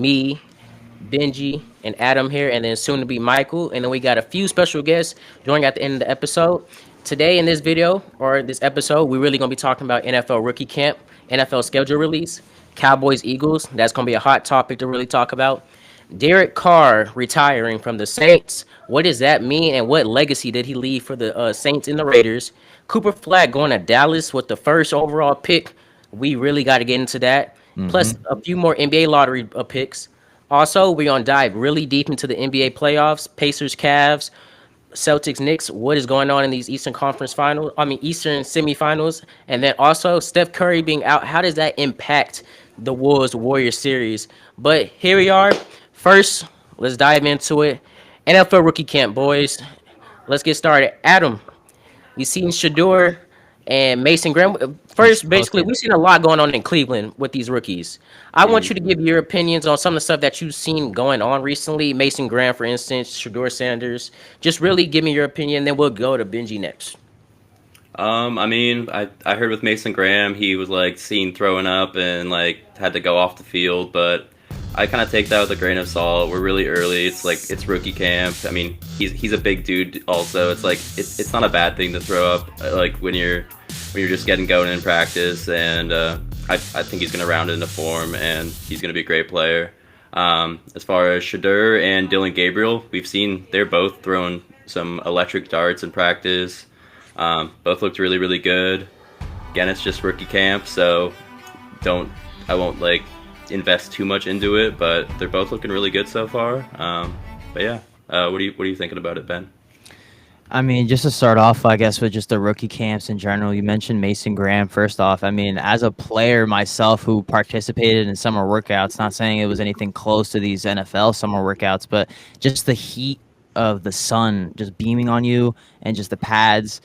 me, Benji, and Adam here, and then soon to be Michael. And then we got a few special guests joining at the end of the episode. Today in this video or this episode, we're really gonna be talking about NFL rookie camp, NFL schedule release, Cowboys Eagles. That's gonna be a hot topic to really talk about. Derek Carr retiring from the Saints. What does that mean, and what legacy did he leave for the Saints and the Raiders? Cooper Flag going to Dallas with the first overall pick. We really got to get into that. Plus a few more NBA lottery picks. Also, we're gonna dive really deep into the NBA playoffs, Pacers, Cavs, Celtics, Knicks. What is going on in these Eastern Conference finals? I mean, Eastern semifinals, and then also Steph Curry being out. How does that impact the Wolves Warriors series? But here we are. First, let's dive into it. NFL rookie camp, boys. Let's get started. Adam, you seen Shedeur and Mason Graham. First, basically, we've seen a lot going on in Cleveland with these rookies. I want you to give your opinions on some of the stuff that you've seen going on recently. Mason Graham, for instance, Shedeur Sanders. Just really give me your opinion, then we'll go to Benji next. I heard with Mason Graham, he was like seen throwing up and like had to go off the field, but I kind of take that with a grain of salt. We're really early. It's rookie camp. I mean, he's a big dude. Also, it's like it's not a bad thing to throw up like when you're just getting going in practice. And I think he's gonna round into form, and he's gonna be a great player. As far as Shedeur and Dylan Gabriel, we've seen they're both throwing some electric darts in practice. Both looked really, really good. Again, it's just rookie camp, so I won't like invest too much into it, but they're both looking really good so far. But yeah, what are you thinking about it, Ben? I mean, just to start off, I guess, with just the rookie camps in general, you mentioned Mason Graham. First off, I mean, as a player myself who participated in summer workouts, not saying it was anything close to these NFL summer workouts, but just the heat of the sun just beaming on you and just the pads,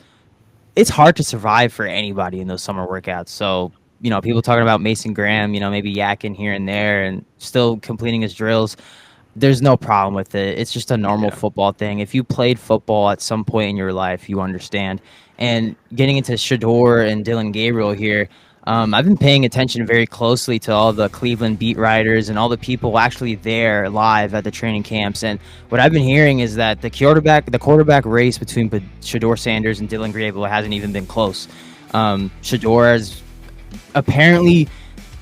it's hard to survive for anybody in those summer workouts. So, you know, people talking about Mason Graham, you know, maybe yakking here and there and still completing his drills. There's no problem with it. It's just a normal football thing. If you played football at some point in your life, you understand. And getting into Shedeur and Dylan Gabriel here, I've been paying attention very closely to all the Cleveland beat writers and all the people actually there live at the training camps. And what I've been hearing is that the quarterback race between Shedeur Sanders and Dylan Gabriel hasn't even been close. Shedeur has apparently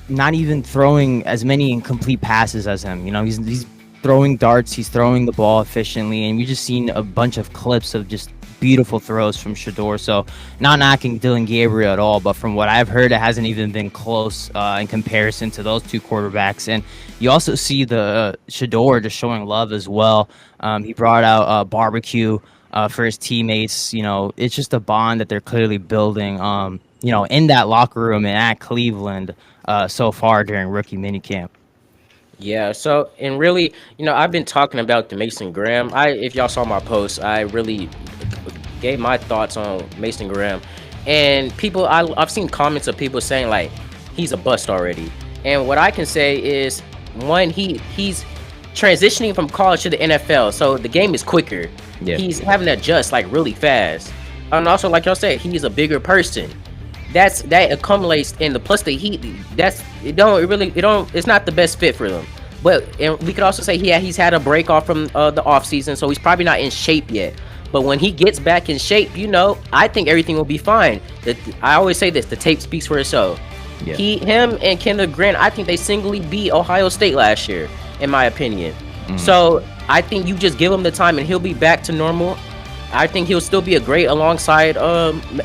not even throwing as many incomplete passes as him. You know, he's throwing darts, he's throwing the ball efficiently, and we just seen a bunch of clips of just beautiful throws from Shedeur. So not knocking Dylan Gabriel at all, but from what I've heard, it hasn't even been close in comparison to those two quarterbacks. And you also see the Shedeur just showing love as well. He brought out barbecue for his teammates. You know, it's just a bond that they're clearly building, you know, in that locker room and at Cleveland so far during rookie minicamp. Yeah, so and really, you know, I've been talking about the Mason Graham. If y'all saw my post, I really gave my thoughts on Mason Graham, and people, I've seen comments of people saying like he's a bust already. And what I can say is, one, he's transitioning from college to the NFL, so the game is quicker. Yeah. He's having to adjust like really fast, and also like y'all said, he's a bigger person. That accumulates in the plus the heat. It's not the best fit for them. But and we could also say he's had a break off from the off season, so he's probably not in shape yet. But when he gets back in shape, you know, I think everything will be fine. I always say this: the tape speaks for itself. Yeah. Him and Kendall Grant, I think they singly beat Ohio State last year, in my opinion. So I think you just give him the time, and he'll be back to normal. I think he'll still be a great alongside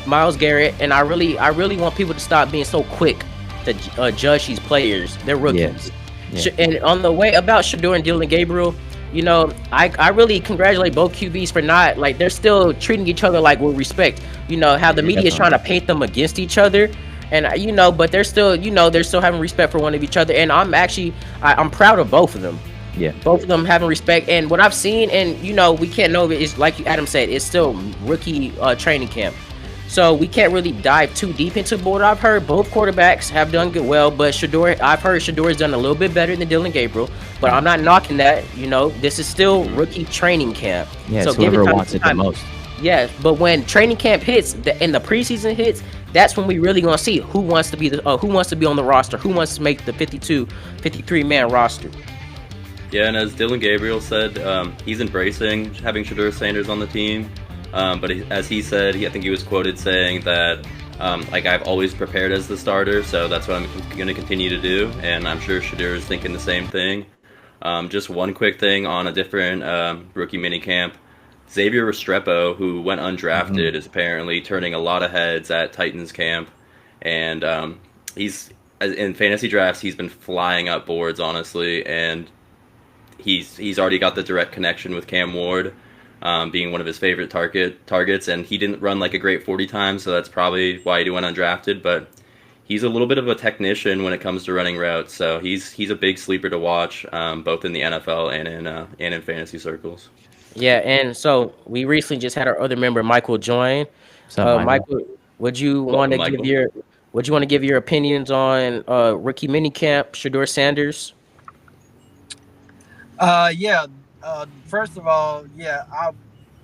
Myles Garrett, and I really want people to stop being so quick to judge these players. They're rookies. Yeah. And on the way about Shedeur and Dylan Gabriel, you know, I really congratulate both QBs for not, like, they're still treating each other like with respect. You know, how the media is trying to paint them against each other. And, you know, but they're still, you know, they're still having respect for one of each other. And I'm proud of both of them. Yeah, both of them having respect. And what I've seen, and you know, we can't know it is like Adam said, it's still rookie training camp, so we can't really dive too deep into what I've heard. Both quarterbacks have done good well, but I've heard Shedeur has done a little bit better than Dylan Gabriel. But I'm not knocking that. You know, this is still rookie training camp. Yeah, so whoever wants it the most. Yeah, but when training camp hits and the preseason hits, that's when we really gonna see who wants to be on the roster, who wants to make the 53 man roster. Yeah, and as Dylan Gabriel said, he's embracing having Shedeur Sanders on the team. But as he said, I think he was quoted saying that, like, I've always prepared as the starter, so that's what I'm going to continue to do. And I'm sure Shedeur is thinking the same thing. Just one quick thing on a different rookie minicamp. Xavier Restrepo, who went undrafted, is apparently turning a lot of heads at Titans camp. And he's in fantasy drafts, he's been flying up boards, honestly. And he's already got the direct connection with Cam Ward, being one of his favorite targets, and he didn't run like a great 40 times, so that's probably why he went undrafted. But he's a little bit of a technician when it comes to running routes, so he's a big sleeper to watch, both in the NFL and in fantasy circles. Yeah, and so we recently just had our other member Michael join. So, Michael. Michael, would you want Welcome, to give Michael. your opinions on rookie minicamp Shedeur Sanders? Yeah. First of all, yeah, I'll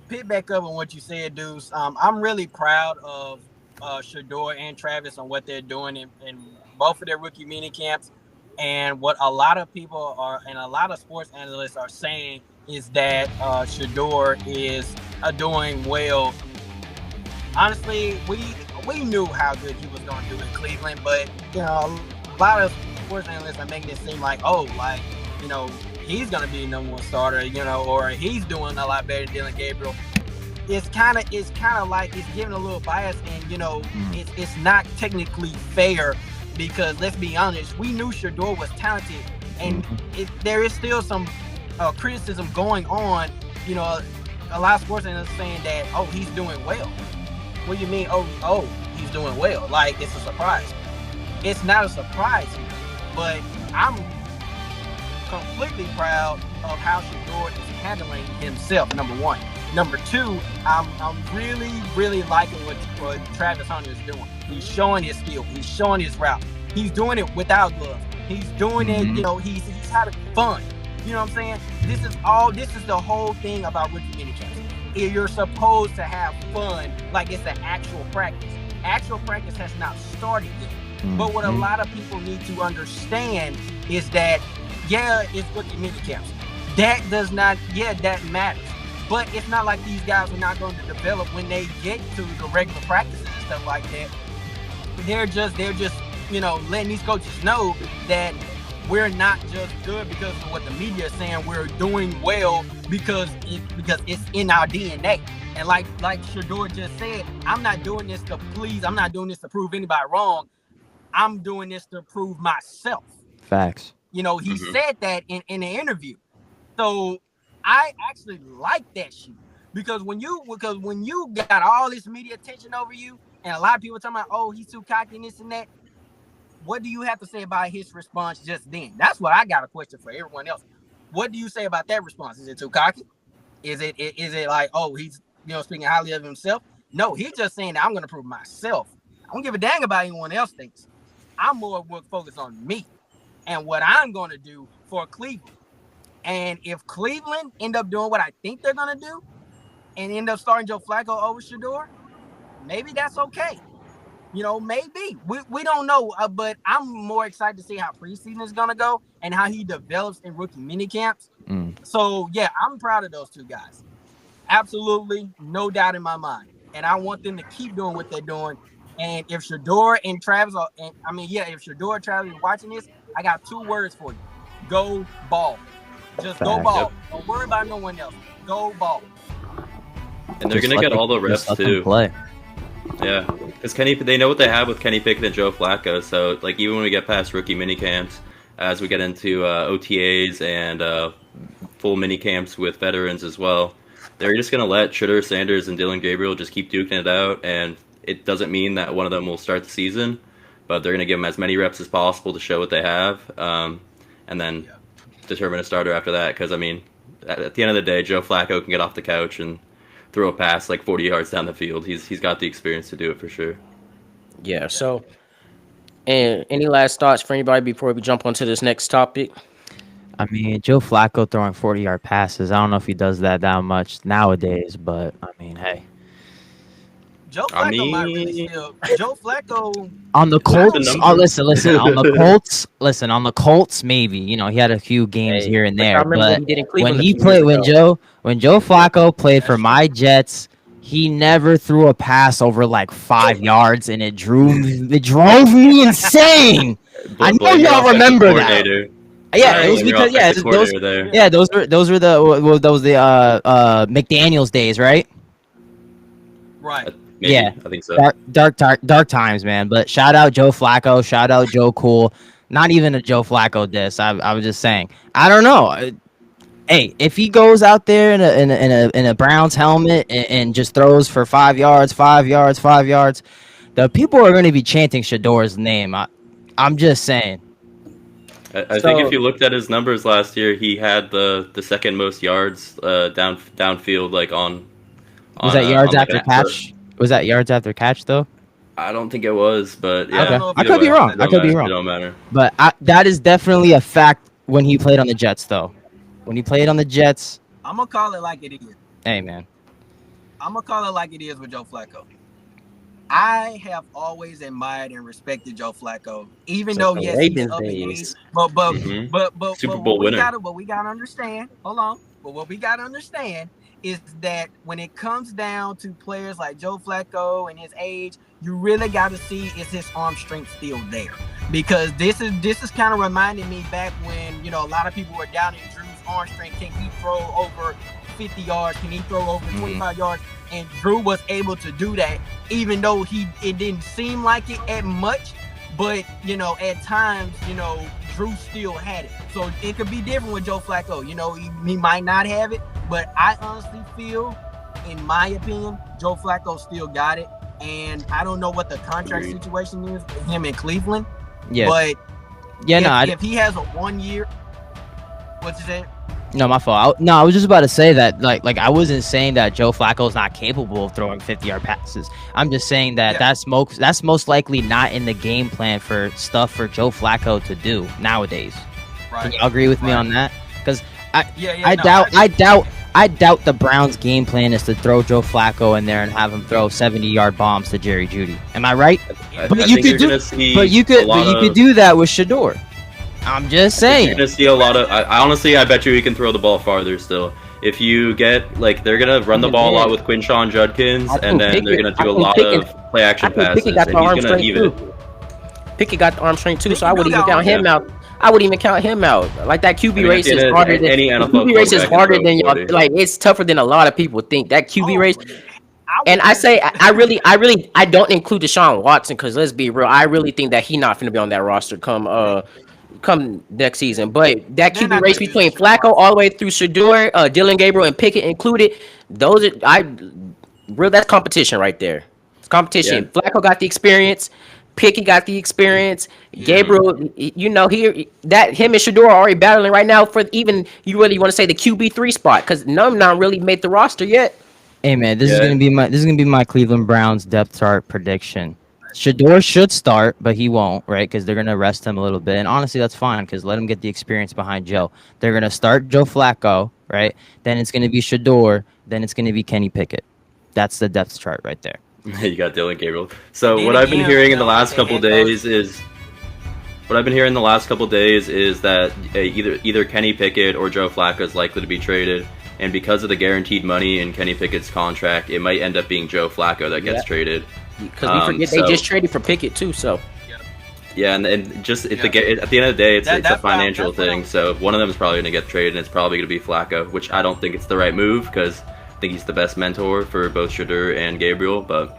pick back up on what you said, Deuce. I'm really proud of Shedeur and Travis on what they're doing in both of their rookie mini camps. And what a lot of people are, and a lot of sports analysts are saying, is that Shedeur is doing well. Honestly, we knew how good he was going to do in Cleveland, but a lot of sports analysts are making it seem like, oh, like he's going to be the number one starter, or he's doing a lot better than Dylan Gabriel. It's kind of like it's giving a little bias, and it's not technically fair, because let's be honest, we knew Shedeur was talented, and there is still some criticism going on. A lot of sports analysts saying that, oh, he's doing well. What do you mean? Oh, he's doing well. Like, it's a surprise. It's not a surprise here, but I'm completely proud of how Shedeur is handling himself. Number one. Number two, I'm really, really liking what Travis Hunter is doing. He's showing his skill. He's showing his route. He's doing it without gloves. He's doing it. He's having fun. You know what I'm saying? This is the whole thing about rookie minicamps. You're supposed to have fun, like it's an actual practice. Actual practice has not started yet. But what a lot of people need to understand is that, yeah, it's rookie minicamps. That does not, that matters. But it's not like these guys are not going to develop when they get to the regular practices and stuff like that. They're just letting these coaches know that we're not just good because of what the media is saying. We're doing well because it's in our DNA. And like Shedeur just said, I'm not doing this to please. I'm not doing this to prove anybody wrong. I'm doing this to prove myself. Facts. He said that in the interview. So I actually like that shit, because when you got all this media attention over you, and a lot of people talking about, oh, he's too cocky and this and that. What do you have to say about his response just then? That's what I got a question for everyone else. What do you say about that response? Is it too cocky? Is it like, oh, he's speaking highly of himself? No, he's just saying that I'm going to prove myself. I don't give a dang about anyone else thinks. I'm more focused on me and what I'm going to do for Cleveland. And if Cleveland end up doing what I think they're going to do and end up starting Joe Flacco over Shedeur, maybe that's okay. Maybe. We don't know, but I'm more excited to see how preseason is going to go and how he develops in rookie minicamps. So, yeah, I'm proud of those two guys. Absolutely, no doubt in my mind. And I want them to keep doing what they're doing. And if Shedeur and Travis if Shedeur and Travis are watching this, I got 2 words for you. Go ball. Just go ball. Yep. Don't worry about no one else. Go ball. And they're going to get all the reps, too. Play. Yeah, because they know what they have with Kenny Pickett and Joe Flacco. So, like, even when we get past rookie minicamps, as we get into OTAs and full minicamps with veterans as well, they're just going to let Shedeur Sanders and Dylan Gabriel just keep duking it out. And it doesn't mean that one of them will start the season, but they're going to give them as many reps as possible to show what they have, and then determine a starter after that. Because, I mean, at the end of the day, Joe Flacco can get off the couch and throw a pass like 40 yards down the field. He's got the experience to do it for sure. Yeah. So, and any last thoughts for anybody before we jump onto this next topic? I mean, Joe Flacco throwing 40-yard passes. I don't know if he does that much nowadays, but I mean, hey. Joe I Flacco might really mean, still. Joe Flacco. On the I the don't Colts, think. oh, numbers. listen. On the Colts, listen. On the Colts, maybe he had a few games Hey, here and but y'all there, remember what but he did in when Cleveland a he few years played, ago. When Joe Flacco played for That's true. my Jets, he never threw a pass over like 5 yards, and it drove me insane. I know Blame your y'all offensive remember that. coordinator. Yeah, Right. it was Blame your because offensive those coordinator there. yeah those were the McDaniels days, right? Right. Yeah, Maybe I think so. dark times, man. But shout out Joe Flacco, shout out Joe Cool. Not even a Joe Flacco diss. I was just saying. I don't know. Hey, if he goes out there in a Browns helmet and just throws for 5 yards, 5 yards, 5 yards, the people are going to be chanting Shedeur's name. I'm just saying. I think if So you looked at his numbers last year, he had the second most yards downfield, like Was that yards on like after an effort. catch? Was that yards after catch though? I don't think it was, but I don't yeah. Okay, know if I it Either could way, be was. wrong. it I don't could be matter. It wrong. don't matter. But that is definitely a fact when he played on the Jets, though. When he played on the Jets, I'm gonna call it like it is. hey man, I'm gonna call it like it is with Joe Flacco. I have always admired and respected Joe Flacco, even since though the yes, he's Ravens up in age. days. hmm Super Bowl winner. What we gotta understand. Hold on, but what we gotta understand is that when it comes down to players like Joe Flacco and his age, you really gotta see is his arm strength still there? Because this is kind of reminding me back when a lot of people were doubting Drew's arm strength. Can he throw over 50 yards? Can he throw over 25 yards? And Drew was able to do that, even though it didn't seem like it at much, but at times, Drew still had it. So it could be different with Joe Flacco. He might not have it, but I honestly feel, in my opinion, Joe Flacco still got it. And I don't know what the contract Agreed. situation is with him in Cleveland, yeah, but yeah, if he has a 1 year, what's it? no, my fault. I was just about to say that, like I wasn't saying that Joe Flacco's not capable of throwing 50-yard passes. I'm just saying that Yeah. that's most likely not in the game plan for stuff for Joe Flacco to do nowadays. Right. Can you agree with me Right. on that? Because I Yeah. I doubt the Browns' game plan is to throw Joe Flacco in there and have him throw 70-yard bombs to Jerry Jeudy. Am I right? I But you think could you're do- gonna see But you a could lot of. do that with Shedeur. I'm just You're saying. gonna see a lot of. I honestly, I bet you he can throw the ball farther still. If you get they're gonna run the ball a lot with Quinshawn Judkins, I think and then they're Pickett- gonna I do a think lot Pickett- of play action I think passes, Pickett got and the he's arm gonna strength even. too. Pickett got the arm strength too, Pickett so I wouldn't do even got count arm him out. I wouldn't even count him out. Like that QB I mean, race at the is end of- harder than any the NFL QB race is quarterback can harder throw than y'all. 40. Like it's tougher than a lot of people think. That QB race. And I wouldn't say I don't include Deshaun Watson because let's be real. I really think that he's not going to be on that roster come next season. But that They're QB not race gonna use between Deshaun Flacco Watson. all the way through Shedeur, Dylan Gabriel, and Pickett included, those are that's competition right there. It's competition. Yeah. Flacco got the experience. Pickett got the experience. Gabriel, that him and Shedeur are already battling right now for even you really want to say the QB3 spot because none of them not really made the roster yet. Hey man, this is Yeah. gonna be my Cleveland Browns depth chart prediction. Shedeur should start, but he won't, right? Because they're gonna rest him a little bit, and honestly, that's fine. Because let him get the experience behind Joe. They're gonna start Joe Flacco, right? Then it's gonna be Shedeur. Then it's gonna be Kenny Pickett. That's the depth chart right there. You got Dylan Gabriel. So Then what I've been again, hearing in the with last the couple head coach- days is. What I've been hearing the last couple days is that either Kenny Pickett or Joe Flacco is likely to be traded, and because of the guaranteed money in Kenny Pickett's contract, it might end up being Joe Flacco that gets Yeah. traded. Because we forget so- they just traded for Pickett too. So Yeah, and just at Yeah. the end of the day, it's a That's what financial that's what thing. So one of them is probably going to get traded, and it's probably going to be Flacco, which I don't think it's the right move because I think he's the best mentor for both Shedeur and Gabriel. But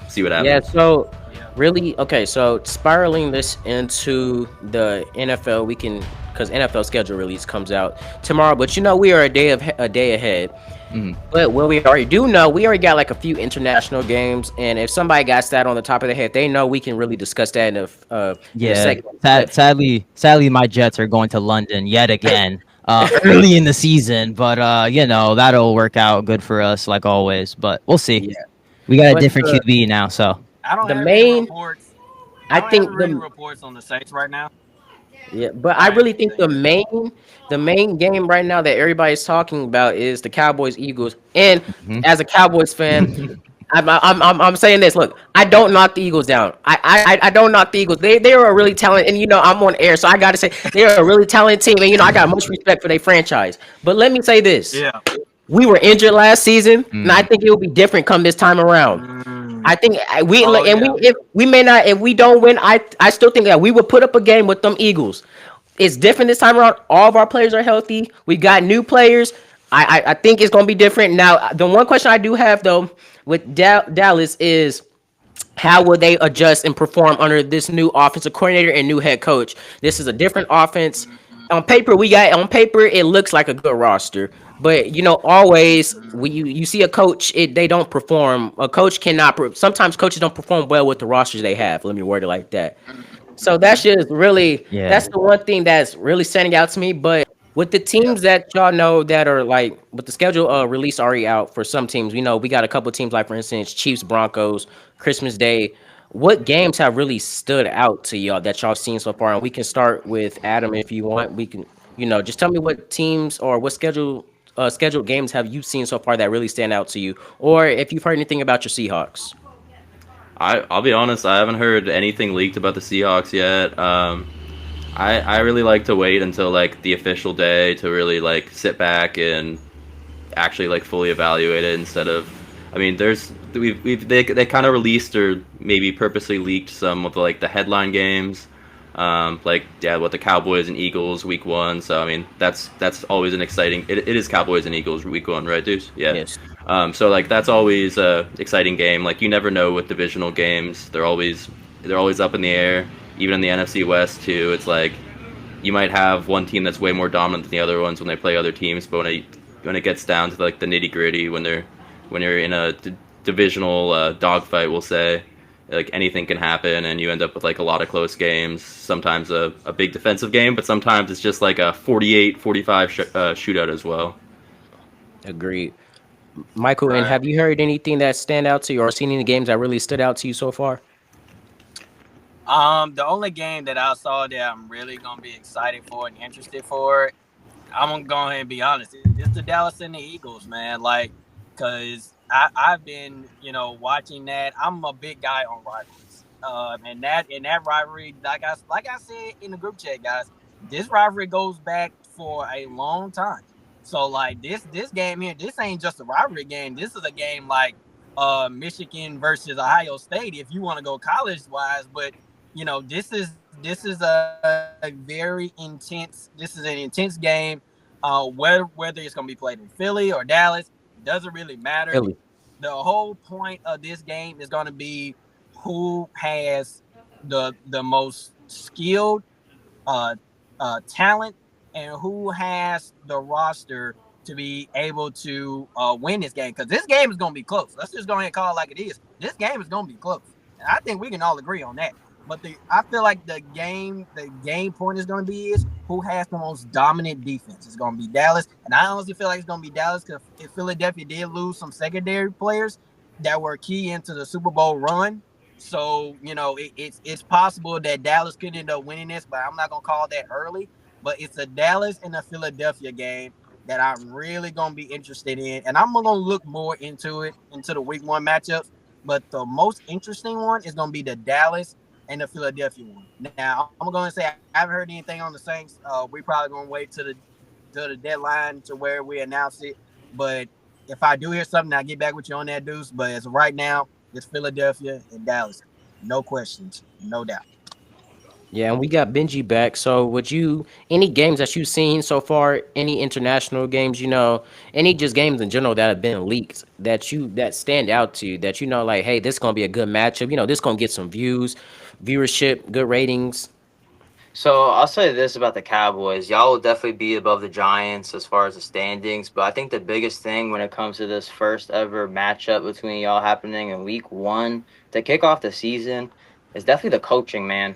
we'll see what happens. yeah, so really okay. So spiraling this into the NFL, we can because NFL schedule release comes out tomorrow. But we are a day ahead. But what we already do know, we already got like a few international games, and if somebody got that on the top of their head, they know we can really discuss that in a Yeah. segment. Sadly, my Jets are going to London yet again. Early in the season, but that'll work out good for us like always. But we'll see. Yeah. We got a But, different QB now, so I don't The have main- any reports. I don't think have any the reports on the Saints right now. yeah, but I really think the main game right now that everybody's talking about is the Cowboys Eagles. And as a Cowboys fan, I'm saying this. Look, I don't knock the Eagles down. I don't knock the Eagles. They are a really talented, and I'm on air, so I gotta say they are a really talented team, and I got much respect for their franchise. But let me say this: Yeah. we were injured last season, and I Mm. think it will be different come this time around. Mm. I think we Oh and we yeah. if we may not if we don't win, I still think that we would put up a game with them Eagles. It's different this time around. All of our players are healthy. We got new players. I think it's gonna be different. Now, the one question I do have though with Dallas is how will they adjust and perform under this new offensive coordinator and new head coach? This is a different offense. On paper it looks like a good roster, but always when you see a coach, they don't perform. A coach cannot. Sometimes coaches don't perform well with the rosters they have. Let me word it like that. So that's just really Yeah. that's the one thing that's really standing out to me. But with the Yeah. teams that y'all know that are like with the schedule release already out for some teams, we know we got a couple teams like for instance Chiefs, Broncos, Christmas Day. What games have really stood out to y'all that y'all seen so far? And we can start with Adam if you want. We can just tell me what teams or what scheduled games have you seen so far that really stand out to you, or if you've heard anything about your Seahawks. I'll be honest, I haven't heard anything leaked about the Seahawks yet. I really like to wait until like the official day to really like sit back and actually like fully evaluate it instead of. I mean, they kind of released or maybe purposely leaked some of like the headline games, like yeah, what the Cowboys and Eagles week 1. So I mean, that's always an exciting. It is Cowboys and Eagles week 1, right, Deuce? Yeah. Yes. So like that's always a exciting game. Like you never know with divisional games; they're always up in the air. Even in the NFC West too, it's like you might have one team that's way more dominant than the other ones when they play other teams, but when it gets down to like the nitty gritty, when you're in a divisional dogfight, we'll say, like anything can happen, and you end up with like a lot of close games. Sometimes a big defensive game, but sometimes it's just like a 48-45 shootout as well. Agreed. Michael, and Right. have you heard anything that stand out to you or seen any games that really stood out to you so far? The only game that I saw that I'm really gonna be excited for and interested for, I'm gonna go ahead and be honest. It's the Dallas and the Eagles, man. Like, cause I've been watching that. I'm a big guy on rivalries. And that rivalry, like I said in the group chat, guys, this rivalry goes back for a long time. So like this game here, this ain't just a rivalry game. This is a game like Michigan versus Ohio State, if you want to go college wise. But this is a very intense. This is an intense game. Whether it's going to be played in Philly or Dallas doesn't really matter. Philly. The whole point of this game is going to be who has the most skilled uh, talent and who has the roster to be able to win this game. Because this game is going to be close. Let's just go ahead and call it like it is. This game is going to be close, and I think we can all agree on that. But I feel like the game point is going to be is who has the most dominant defense. It's going to be Dallas, and I honestly feel like it's going to be Dallas because if Philadelphia did lose some secondary players that were key into the Super Bowl run, so it's possible that Dallas could end up winning this, but I'm not gonna call that early. But it's a Dallas and a Philadelphia game that I'm really gonna be interested in, and I'm gonna look more into the Week 1 matchups. But the most interesting one is gonna be the Dallas and the Philadelphia one. Now I'm gonna say I haven't heard anything on the Saints. We probably gonna wait to the deadline to where we announce it. But if I do hear something, I'll get back with you on that, Deuce. But as of right now, it's Philadelphia and Dallas. No questions, no doubt. Yeah, and we got Benji back. So, would you any games that you've seen so far, any international games, any just games in general that have been leaked that stand out to you, that like, hey, this is gonna be a good matchup. This gonna get some viewership, good ratings. So I'll say this about the Cowboys. Y'all will definitely be above the Giants as far as the standings, but I think the biggest thing when it comes to this first ever matchup between y'all happening in week 1 to kick off the season is definitely the coaching, man.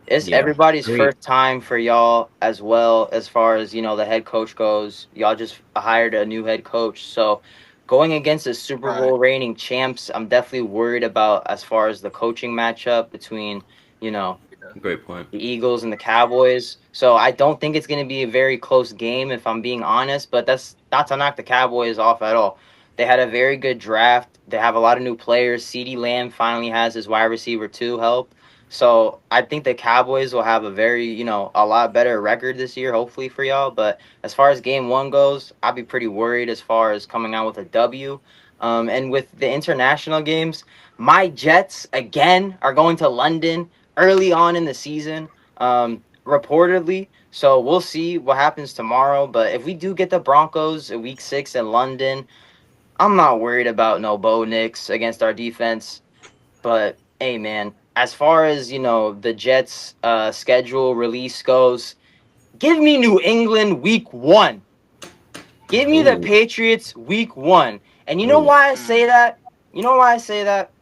It's Yeah, everybody's agreed. first time for y'all as well as far as, the head coach goes. Y'all just hired a new head coach. So going against the Super Right. Bowl reigning champs, I'm definitely worried about as far as the coaching matchup between, you know, Great point. the Eagles and the Cowboys. So I don't think it's going to be a very close game, if I'm being honest. But that's not to knock the Cowboys off at all. They had a very good draft. They have a lot of new players. CeeDee Lamb finally has his wide receiver two help. So I think the Cowboys will have a very, a lot better record this year, hopefully for y'all. But as far as game one goes, I'd be pretty worried as far as coming out with a W. And with the international games, my Jets again are going to London early on in the season, reportedly. So we'll see what happens tomorrow. But if we do get the Broncos in week 6 in London, I'm not worried about no Bo Nix against our defense. But hey, man, as far as the Jets' schedule release goes, give me New England week 1. Give me the Ooh. Patriots week 1. And you know Ooh. why I say that? You know why I say that?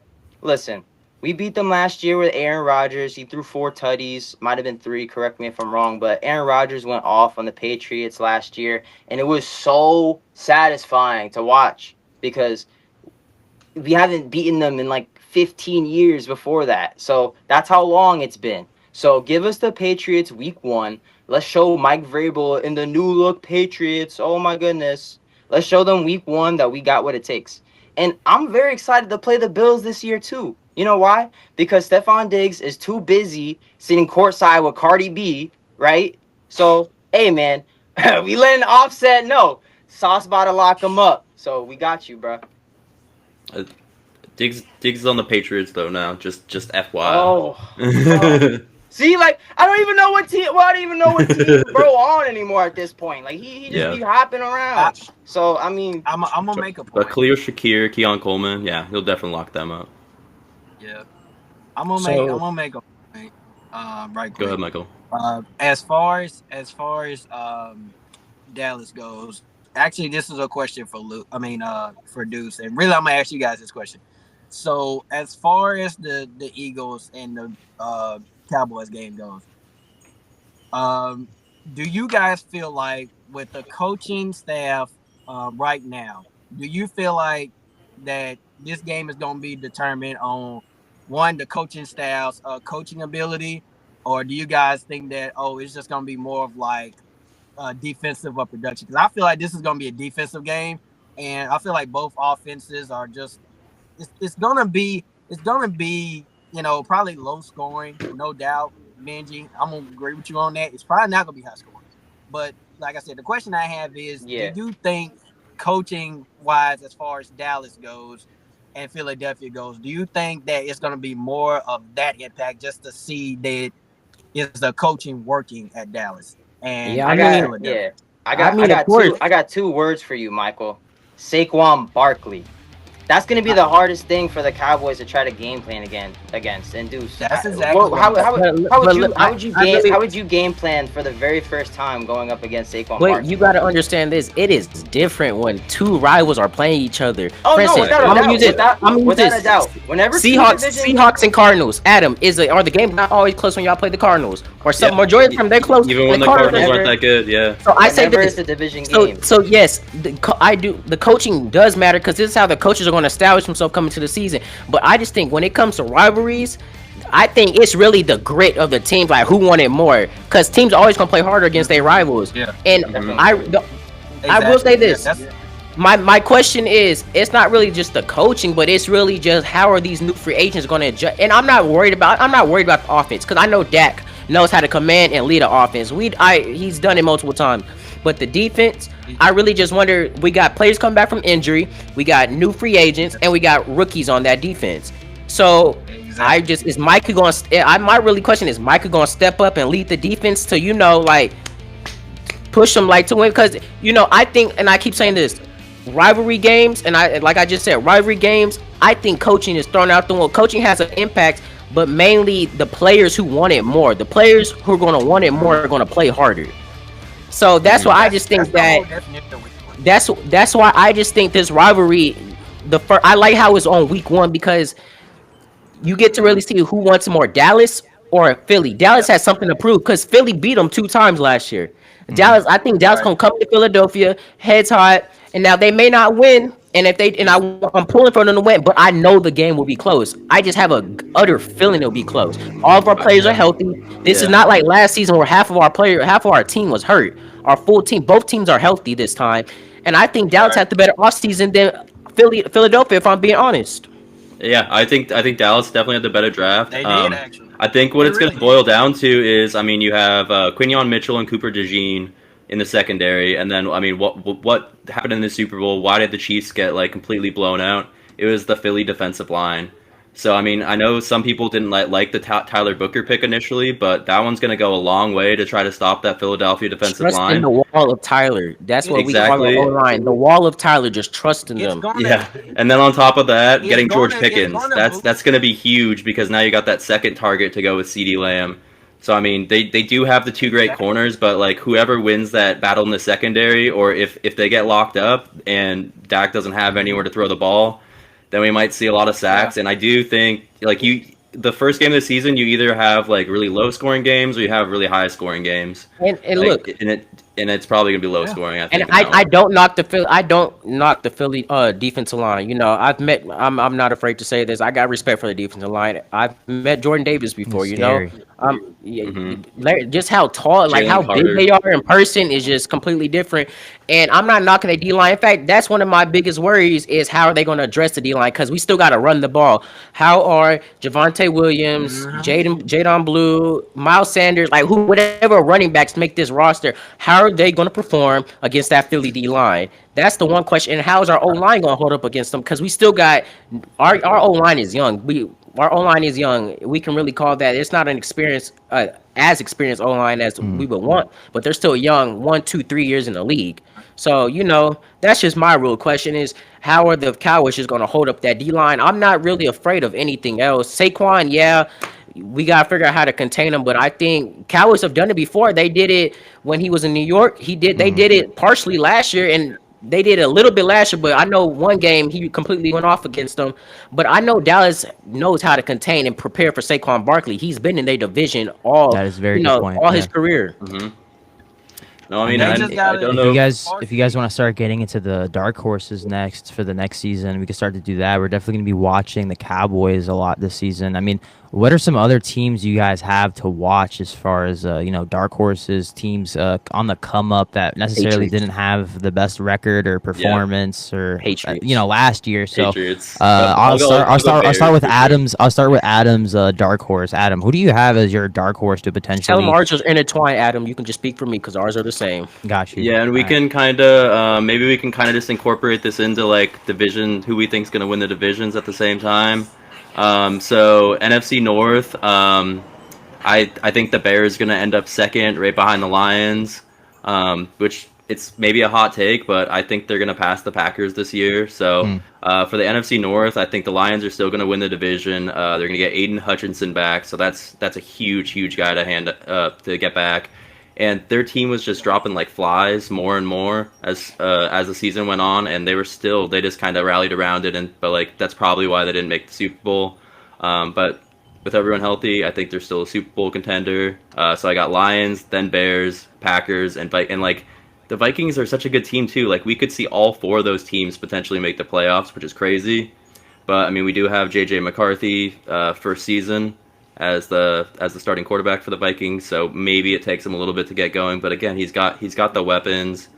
Listen, we beat them last year with Aaron Rodgers. He threw 4 tutties. Might have been 3. Correct me if I'm wrong. But Aaron Rodgers went off on the Patriots last year. And it was so satisfying to watch because we haven't beaten them in like 15 years before that. So that's how long it's been. So give us the Patriots week 1. Let's show Mike Vrabel in the new look Patriots. Oh my goodness. Let's show them week 1 that we got what it takes. And I'm very excited to play the Bills this year too. You know why? Because Stephon Diggs is too busy sitting courtside with Cardi B, right? So, hey man, we letting Offset know. Sauce about to lock him up. So we got you, bro. Uh, Diggs is on the Patriots though now. Just FYI. Oh. See, like I don't even know what team. Well, I don't even know what team bro on anymore at this point. Like he just Yeah. be hopping around. So I mean, I'm gonna make a But point. Khalil Shakir, Keon Coleman, yeah, he'll definitely lock them up. Yeah, I'm gonna So make a point. Right Go quick. ahead, Michael. As far as Dallas goes, actually, this is a question for Luke. For Deuce, and really, I'm gonna ask you guys this question. So, as far as the Eagles and the Cowboys game goes, um, do you guys feel like with the coaching staff right now, do you feel like that this game is going to be determined on one the coaching staff's coaching ability, or do you guys think that it's just going to be more of like defensive or production? Because I feel like this is going to be a defensive game, and I feel like both offenses are just it's gonna be probably low scoring, no doubt. Benji, I'm gonna agree with you on that. It's probably not gonna be high scoring, but like I said, the question I have is: do yeah. you think, coaching wise, as far as Dallas goes and Philadelphia goes, do you think that it's gonna be more of that impact just to see that is the coaching working at Dallas and yeah, I I got mean, Philadelphia? yeah. I I mean, of got course. two words for you, Michael. Saquon Barkley. That's gonna be the hardest thing for the Cowboys to try to game plan against. And Deuce, That's exactly what I'm saying. I really, how would you game plan for the very first time going up against Saquon but you Barkley? gotta understand this. It is different when two rivals are playing each other. Oh For no, instance, without a I'm gonna doubt, use this. I'm gonna use without a this. doubt. Whenever two Seahawks, divisions, Seahawks and Cardinals. Adam, are the games not always close when y'all play the Cardinals, or some Yeah, majority of the time they're close, even and when the the Cardinals. Cardinals aren't whenever that good, yeah. So I say whenever this. it's a division So game. so yes, I do. The coaching does matter because this is how the coaches are going to establish themselves coming to the season. But I just think when it comes to rivalries, I think it's really the grit of the teams, like who won it more. Because teams are always going to play harder against their rivals. Yeah, And Definitely. I will say exactly. this. That's My question is, it's not really just the coaching, but it's really just how are these new free agents going to adjust? And I'm not worried about the offense because I know Dak knows how to command and lead an offense. He's done it multiple times. But the defense, I really just wonder. We got players coming back from injury, we got new free agents, and we got rookies on that defense. So I exactly. just is Micah going? I my really question is Micah going to step up and lead the defense to like push them like to win? Because I think, and I keep saying this, rivalry games, and I just said, rivalry games, I think coaching is thrown out the window. Coaching has an impact, but mainly the players who want it more. The players who are going to want it more are going to play harder. So that's why I just That's think the whole that definition of week one. that's why I just think this rivalry, I like how it's on week 1 because you get to really see who wants more, Dallas or Philly. Dallas Yep. has something to prove because Philly beat them 2 times last year. I think Dallas Right. gonna come to Philadelphia heads hot, and now they may not win. And if they and I'm pulling for them to win, but I know the game will be close. I just have a utter feeling it'll be close. All of our players are Yeah. healthy. This is Yeah. not like last season where half of our team was hurt. Our full team, both teams are healthy this time, and I think Dallas Right. had the better offseason than Philadelphia, if I'm being honest. Yeah, I think Dallas definitely had the better draft. They did actually. I think what They it's going really to boil did. down to is, I mean, you have Quinion Mitchell and Cooper DeJean in the secondary, and then I mean, what happened in the Super Bowl? Why did the Chiefs get like completely blown out? It was the Philly defensive line. So I mean, I know some people didn't like the Tyler Booker pick initially, but that one's going to go a long way to try to stop that Philadelphia defensive Trust in line. the wall of Tyler. That's what we call Exactly. our O-line. The wall of Tyler, just trusting It's them. gonna. Yeah, and then on top of that, It's getting George gonna- it's Pickens. gonna That's boost- going to be huge because now you got that second target to go with CeeDee Lamb. So I mean, they do have the two great corners, but like whoever wins that battle in the secondary, or if they get locked up and Dak doesn't have anywhere to throw the ball, then we might see a lot of sacks. And I do think like the first game of the season, you either have like really low scoring games or you have really high scoring games. And Like, look, and it's probably gonna be low scoring. I think. and I don't knock the Philly defensive line. You know, I'm not afraid to say this. I got respect for the defensive line. I've met Jordan Davis before. You know, Scary. just how tall, like Jalen how Carter. big they are in person is just completely different. And I'm not knocking the D line. In fact, that's one of my biggest worries is how are they going to address the D line because we still got to run the ball. How are Javonte Williams, Jadon Blue, Miles Sanders, like whatever running backs make this roster? How are they going to perform against that Philly D line? That's the one question. And how is our O line going to hold up against them? Because we still got our O line is young. Our O line is young. We can really call that. It's not an experience as experienced O line as we would want, but they're still young, 1, 2, 3 years in the league. So you know that's just my real question is how are the Cowboys just going to hold up that D line? I'm not really afraid of anything else. Saquon, yeah. We gotta figure out how to contain him, but I think Cowboys have done it before. They did it when he was in New York. They did it partially last year, and they did it a little bit last year. But I know one game he completely went off against them. But I know Dallas knows how to contain and prepare for Saquon Barkley. He's been in their division That is a very good point, all his yeah. career. No, I mean, They I just gotta- don't If know. you guys want to start getting into the dark horses next for the next season, we can start to do that. We're definitely going to be watching the Cowboys a lot this season. I mean, what are some other teams you guys have to watch as far as dark horses, teams on the come up that necessarily Patriots. didn't have the best record or performance or Patriots. last year? So Patriots. I'll I'll go start with Bears for sure. Adams. I'll start with Adams' dark horse. Adam, who do you have as your dark horse to Tell potentially? them ours are intertwined, Adam. You can just speak for me because ours are the same. Got you. Yeah, and we All right. can kind of maybe we can kind of just incorporate this into like division, who we think's gonna win the divisions at the same time. So NFC North, I think the Bears gonna end up second, right behind the Lions, which it's maybe a hot take, but I think they're gonna pass the Packers this year. So for the NFC North, I think the Lions are still gonna win the division. They're gonna get Aiden Hutchinson back, so that's a huge guy to get back. And their team was just dropping like flies more and more as the season went on, and they just kind of rallied around it. But like that's probably why they didn't make the Super Bowl. But with everyone healthy, I think they're still a Super Bowl contender. So I got Lions, then Bears, Packers, and like the Vikings are such a good team too. Like we could see all four of those teams potentially make the playoffs, which is crazy. But I mean, we do have JJ McCarthy first season as the starting quarterback for the Vikings, so maybe it takes him a little bit to get going. But again, he's got the weapons.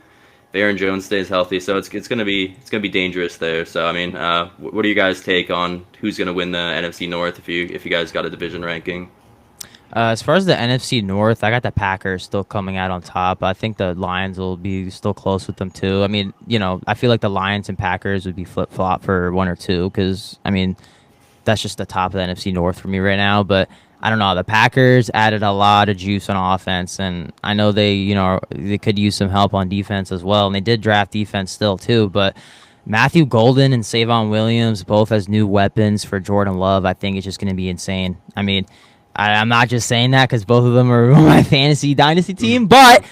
If Aaron Jones stays healthy, so it's gonna be dangerous there. So I mean, what do you guys take on who's gonna win the NFC North if you guys got a division ranking? As far as the NFC North, I got the Packers still coming out on top. I think the Lions will be still close with them too. I mean, I feel like the Lions and Packers would be flip-flop for one or two because, I mean, that's just the top of the NFC North for me right now. But I don't know. The Packers added a lot of juice on offense, and I know they could use some help on defense as well. And they did draft defense still too. But Matthew Golden and Savon Williams both as new weapons for Jordan Love, I think it's just going to be insane. I mean, I'm not just saying that because both of them are on my fantasy dynasty team, but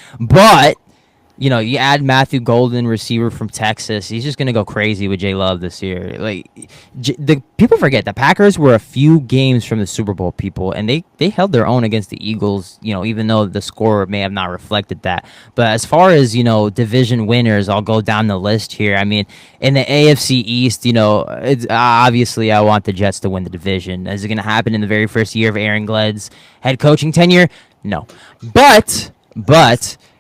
you add Matthew Golden, receiver from Texas. He's just gonna go crazy with J Love this year. Like the people forget the Packers were a few games from the Super Bowl, people, and they held their own against the Eagles. Even though the score may have not reflected that. But as far as division winners, I'll go down the list here. I mean, in the AFC East, it's obviously I want the Jets to win the division. Is it gonna happen in the very first year of Aaron Glen's head coaching tenure? No, but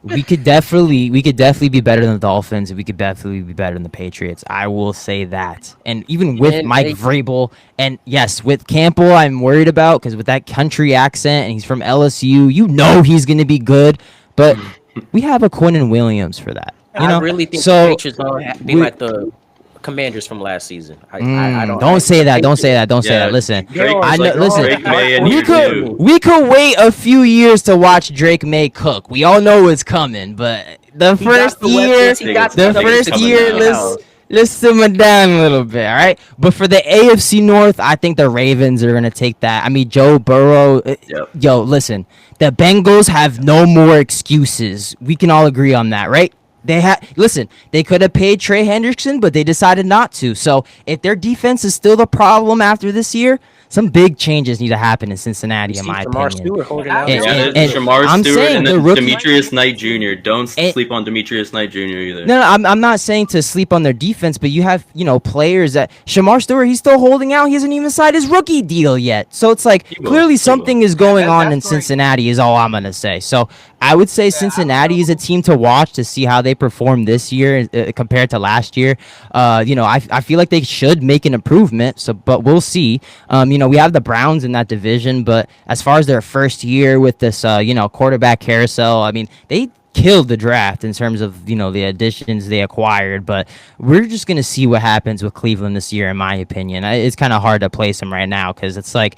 we could definitely be better than the Dolphins. And we could definitely be better than the Patriots. I will say that. And even with And Mike Vrabel, and yes, with Campbell, I'm worried about because with that country accent and he's from LSU, he's going to be good. But we have a Quinnen Williams for that. I really think the Patriots gonna be like the Commanders from last season. I don't say that. Don't say that. Don't say that. Listen, I know. Listen, we could wait a few years to watch Drake May cook. We all know it's coming, but the first year, let's simmer down a little bit, all right? But for the AFC North, I think the Ravens are gonna take that. I mean, Joe Burrow. Yo, listen, the Bengals have no more excuses. We can all agree on that, right? They could have paid Trey Hendrickson, but they decided not to. So if their defense is still the problem after this year, some big changes need to happen in Cincinnati, in my opinion. Shamar Stewart and Demetrius Knight Jr. Don't sleep on Demetrius Knight Jr. either. No, I'm not saying to sleep on their defense, but you have, players that Shamar Stewart, he's still holding out. He hasn't even signed his rookie deal yet. So it's like clearly something is going on in Cincinnati is all I'm going to say. So I would say Cincinnati is a team to watch to see how they perform this year compared to last year. I feel like they should make an improvement. But we'll see. We have the Browns in that division, but as far as their first year with this, quarterback carousel, I mean, they killed the draft in terms of, the additions they acquired, but we're just going to see what happens with Cleveland this year, in my opinion. It's kind of hard to place them right now because it's like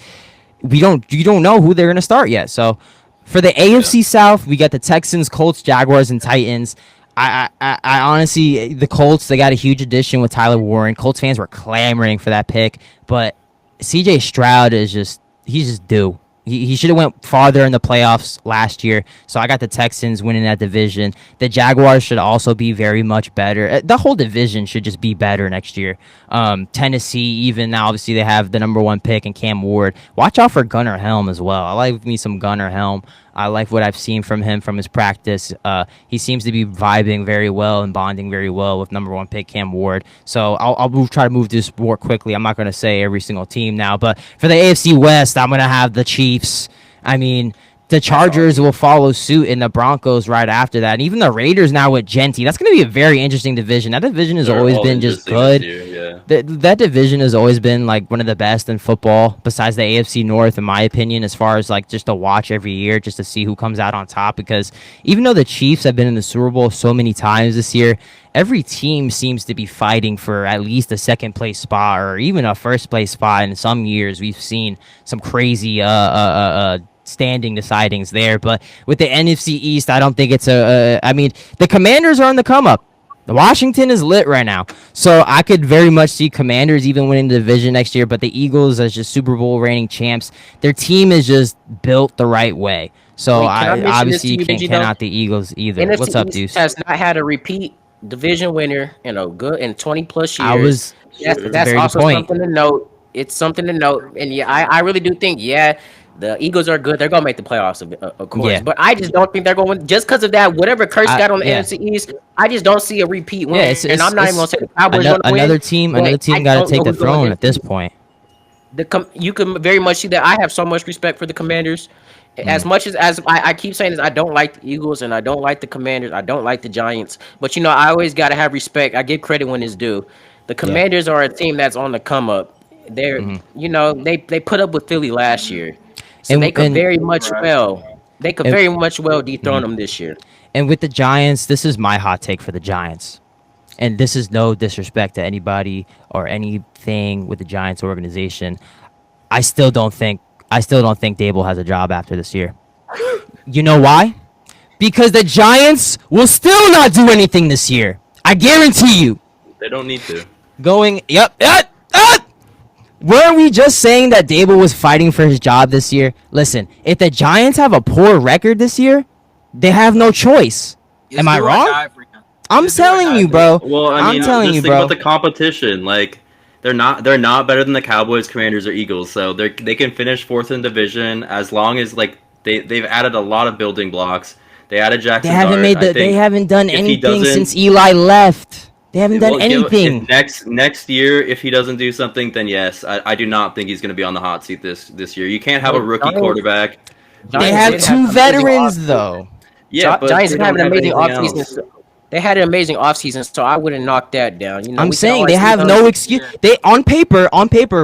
you don't know who they're going to start yet. So for the AFC South, we got the Texans, Colts, Jaguars, and Titans. I honestly, the Colts, they got a huge addition with Tyler Warren. Colts fans were clamoring for that pick, but CJ Stroud he's just due. He should have went farther in the playoffs last year. So I got the Texans winning that division. The Jaguars should also be very much better. The whole division should just be better next year. Tennessee, even now, obviously they have the number 1 pick in Cam Ward. Watch out for Gunnar Helm as well. I like me some Gunnar Helm. I like what I've seen from him from his practice. He seems to be vibing very well and bonding very well with number 1 pick Cam Ward. So I'll try to move this more quickly. I'm not going to say every single team now, but for the AFC West, I'm going to have the Chiefs. I mean, the Chargers will follow suit and the Broncos right after that. And even the Raiders now with Genty. That's going to be a very interesting division. That division has always been just good. That division has always been like one of the best in football besides the AFC North, in my opinion, as far as like just to watch every year just to see who comes out on top. Because even though the Chiefs have been in the Super Bowl so many times this year, every team seems to be fighting for at least a second place spot or even a first place spot. In some years, we've seen some crazy standing decidings there, but with the NFC East, I don't think it's I mean, the Commanders are on the come up. The Washington is lit right now, so I could very much see Commanders even winning the division next year. But the Eagles, as just Super Bowl reigning champs, their team is just built the right way. So I obviously you can't count out the Eagles either. NFC What's up, East Deuce? has not had a repeat division winner in 20 plus years. That's also something to note. It's something to note, and I really do think the Eagles are good. They're going to make the playoffs, of course. Yeah. But I just don't think they're going to. Just because of that, whatever curse got on the NFC East, I just don't see a repeat win. And I'm not even going to say the Cowboys going to win. Another team got to take the throne at this point. You can very much see that. I have so much respect for the Commanders. As much as I keep saying this, I don't like the Eagles and I don't like the Commanders. I don't like the Giants. But, I always got to have respect. I give credit when it's due. The Commanders are a team that's on the come up. They're, they put up with Philly last year. So they could very much well dethrone them this year. And with the Giants, this is my hot take for the Giants. And this is no disrespect to anybody or anything with the Giants organization. I still don't think Dable has a job after this year. You know why? Because the Giants will still not do anything this year. I guarantee you. They don't need to. Weren't we just saying that Dable was fighting for his job this year? Listen, if the Giants have a poor record this year, they have no choice. Am I wrong? I'm telling you, bro. Well, I'm telling you, bro. Think about the competition. Like, they're not better than the Cowboys, Commanders, or Eagles. So they can finish 4th in division as long as like they've added a lot of building blocks. They added Jackson. They haven't done anything since Eli left. They haven't done anything. Next year, if he doesn't do something, then yes, I do not think he's going to be on the hot seat this year. You can't have a rookie quarterback. They have 2 veterans, though. Yeah, but Giants they have don't an have amazing anything offseason. else. They had an amazing offseason, so I wouldn't knock that down. I'm We could saying they always have no excuse. Yeah. They on paper,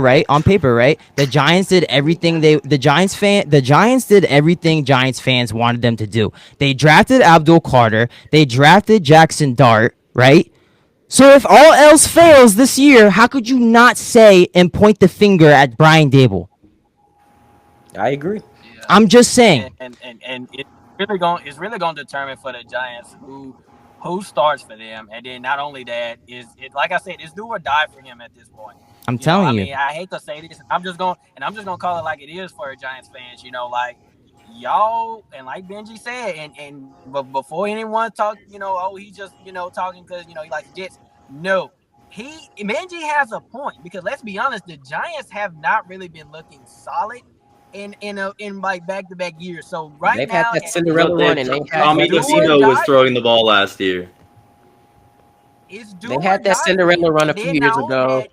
right? On paper, right? The Giants did everything the Giants did everything Giants fans wanted them to do. They drafted Abdul Carter. They drafted Jackson Dart, right? So if all else fails this year, how could you not say and point the finger at Brian Dable? I agree. Yeah, I'm just saying. and it's really going to determine for the Giants who starts for them, and then not only that is it like I said, it's do or die for him at this point. I'm You know, telling I you. mean, I hate to say this, I'm just gonna call it like it is for Giants fans. Like y'all, and like Benji said, but before anyone talk, oh, he just talking because he likes the Jets. No, Benji has a point because let's be honest, the Giants have not really been looking solid in like back to back years. So right They've had now that at this Cinderella But run, they and they had it's Tommy that do or DeVito was die for throwing the them. ball last year. It's do they or had that die for Cinderella them. run a And few then years not only ago. that,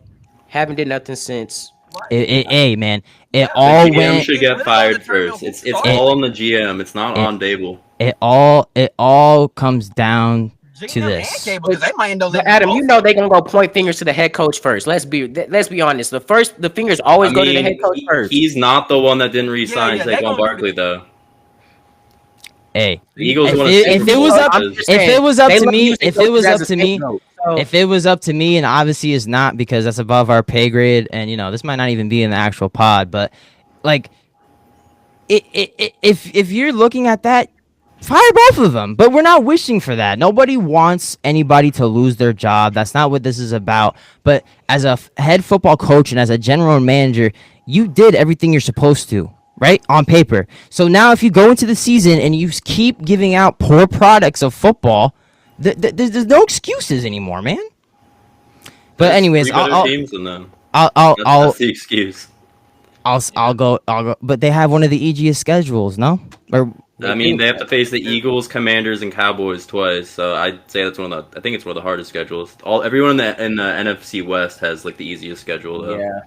Haven't did nothing since. right? Hey, man. It Yeah. The all And GM went. should it's get really gonna fired determine first. who It's starts all It for on the them. GM. It's not it on Dable. it all comes down to GM and this. Cable, because they might end up But letting Adam, both they of them gonna go. go point fingers to the head coach first. Let's be honest. The fingers I always go to the head mean, coach first. he's not the one that didn't Yeah, re-sign yeah, they're Saquon gonna do Barkley, that. though. Hey, The Eagles if won a it Super if it Bowl was up I'm because just if saying it was up they to love me, using coaches as a scapegoat. So if it was up to me, and obviously it's not because that's above our pay grade, and this might not even be in the actual pod, but like if you're looking at that, fire both of them. But we're not wishing for that. Nobody wants anybody to lose their job. That's not what this is about. But as a head football coach and as a general manager, you did everything you're supposed to, right? On paper. So now if you go into the season and you keep giving out poor products of football, there's no excuses anymore, man. But there's anyways, three better teams than them. I'll I'll That's I'll the excuse. I'll go. But they have one of the easiest schedules, no? Or they I mean, do. they have to face the Eagles, Commanders, and Cowboys twice. So I'd say that's I think it's one of the hardest schedules. Everyone in the NFC West has like the easiest schedule though. Yeah.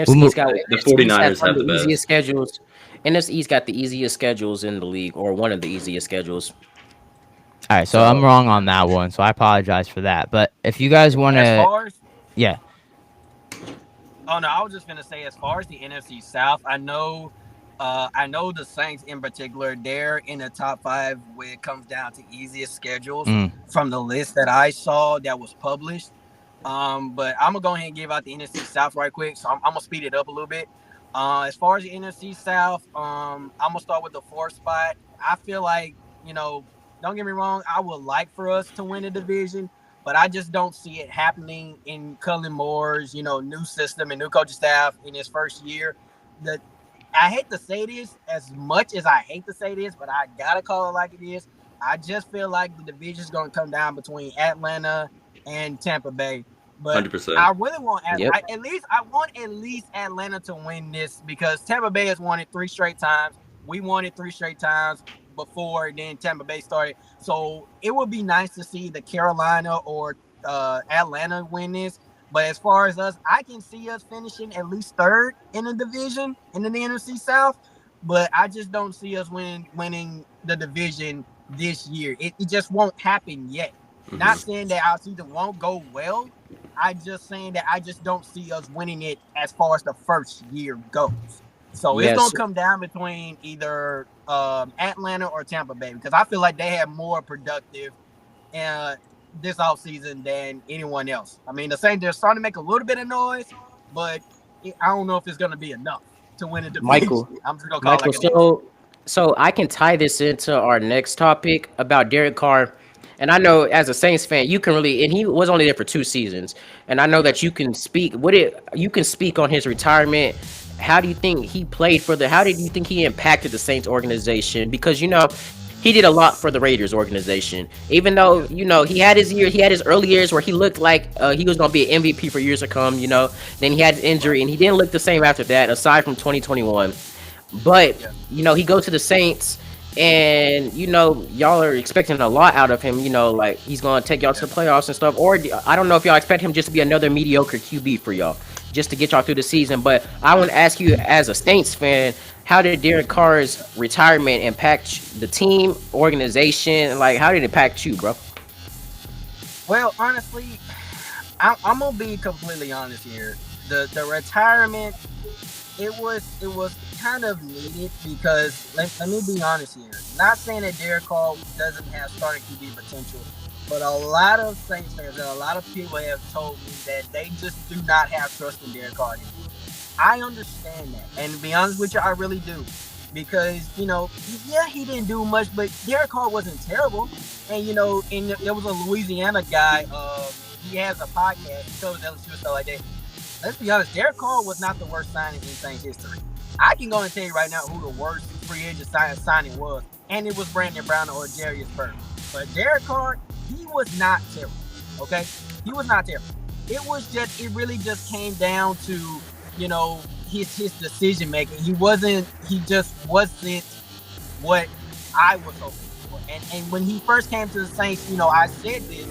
we'll NFC's move. got The NFC East has 49ers one have of the the easiest best. schedules. NFC got the easiest schedules in the league, or one of the easiest schedules. All right, so I'm So wrong on that one, so I apologize for that. But if you guys want As to, far as yeah, Oh no, I was just gonna say as far as the NFC South, I know the Saints in particular, they're in the top five when it comes down to easiest schedules mm, from the list that I saw that was published. But I'm gonna go ahead and give out the NFC South right quick. So I'm gonna speed it up a little bit. As far as the NFC South, I'm gonna start with the fourth spot. I feel like, don't get me wrong, I would like for us to win the division, but I just don't see it happening in Cullen Moore's, new system and new coaching staff in his first year. The I hate to say this as much as I hate to say this, but I gotta call it like it is. I just feel like the division is gonna come down between Atlanta and Tampa Bay. But 100%. I really want yep. I want at least Atlanta to win this because Tampa Bay has won it 3 straight times. We won it 3 straight times before then Tampa Bay started. So it would be nice to see the Carolina or Atlanta win this. But as far as us, I can see us finishing at least third in the division in the NFC South. But I just don't see us winning the division this year. It just won't happen yet. Not Mhm. saying that our season won't go well. I just saying that I just don't see us winning it as far as the first year goes. So it's gonna Yes. come down between either Atlanta or Tampa Bay because I feel like they have more productive uh, this offseason than anyone else. I mean, the Saints, they're starting to make a little bit of noise, but I don't know if it's gonna be enough to win a division. Michael. I'm just gonna call it Michael, like it is. so I can tie this into our next topic about Derek Carr. And I know as a Saints fan, you can really, and he was only there for 2 seasons. And I know that you can speak on his retirement. How do you think he played how did you think he impacted the Saints organization? Because, he did a lot for the Raiders organization. Even though, he had his early years where he looked like he was going to be an MVP for years to come, Then he had an injury and he didn't look the same after that, aside from 2021. But Yeah. he goes to the Saints, and y'all are expecting a lot out of him. Like he's gonna take y'all to the playoffs and stuff. Or I don't know if y'all expect him just to be another mediocre QB for y'all, just to get y'all through the season. But I want to ask you, as a Saints fan, how did Derek Carr's retirement impact the team, organization? Like, how did it impact you, bro? Well, honestly, I'm gonna be completely honest here. The retirement, it was kind of needed because let me be honest here. Not saying that Derek Carr doesn't have starting QB potential, but a lot of Saints fans and a lot of people have told me that they just do not have trust in Derek Carr anymore. I understand that, and to be honest with you, I really do, because yeah, he didn't do much, but Derek Carr wasn't terrible, and and there was a Louisiana guy. He has a podcast. He covers LSU and stuff like that. Let's be honest, Derek Carr was not the worst signing in Saints history. I can go and tell you right now who the worst free agent signing was, and it was Brandon Brown or Jarius Burke. But Derek Carr, he was not terrible. Okay, he was not terrible. It really just came down to his decision making. He just wasn't what I was hoping for. And when he first came to the Saints, I said this,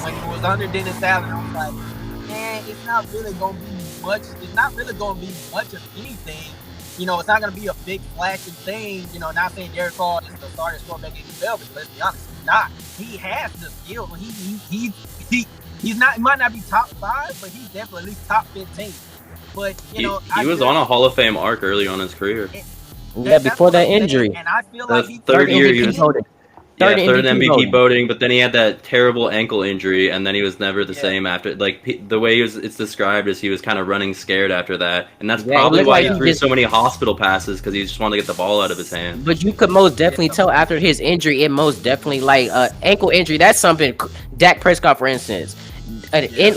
when he was under Dennis Allen, I was like, man, it's not really gonna be much. It's not really gonna be much of anything. It's not gonna be a big flashing thing. Not saying Derek Carr is the starting quarterback in the NFL, but let's be honest, he's not. He has the skill. He's not. He might not be top 5, but he's definitely at least top 15. But he was on a Hall of Fame arc early on in his career. Yeah, that's before what that I'm saying, injury. and I feel The like he third year he MVP was voting. third MVP MVP voting. voting, but then he had that terrible ankle injury, and then he was never the Yeah. same after. Like the way it's described is he was kind of running scared after that, and that's Yeah, it probably looked why like he he threw just. so many hospital passes because he just wanted to get the ball out of his hand. But you could most definitely Yeah. tell after his injury, it most definitely like ankle injury. That's something. Dak Prescott, for instance,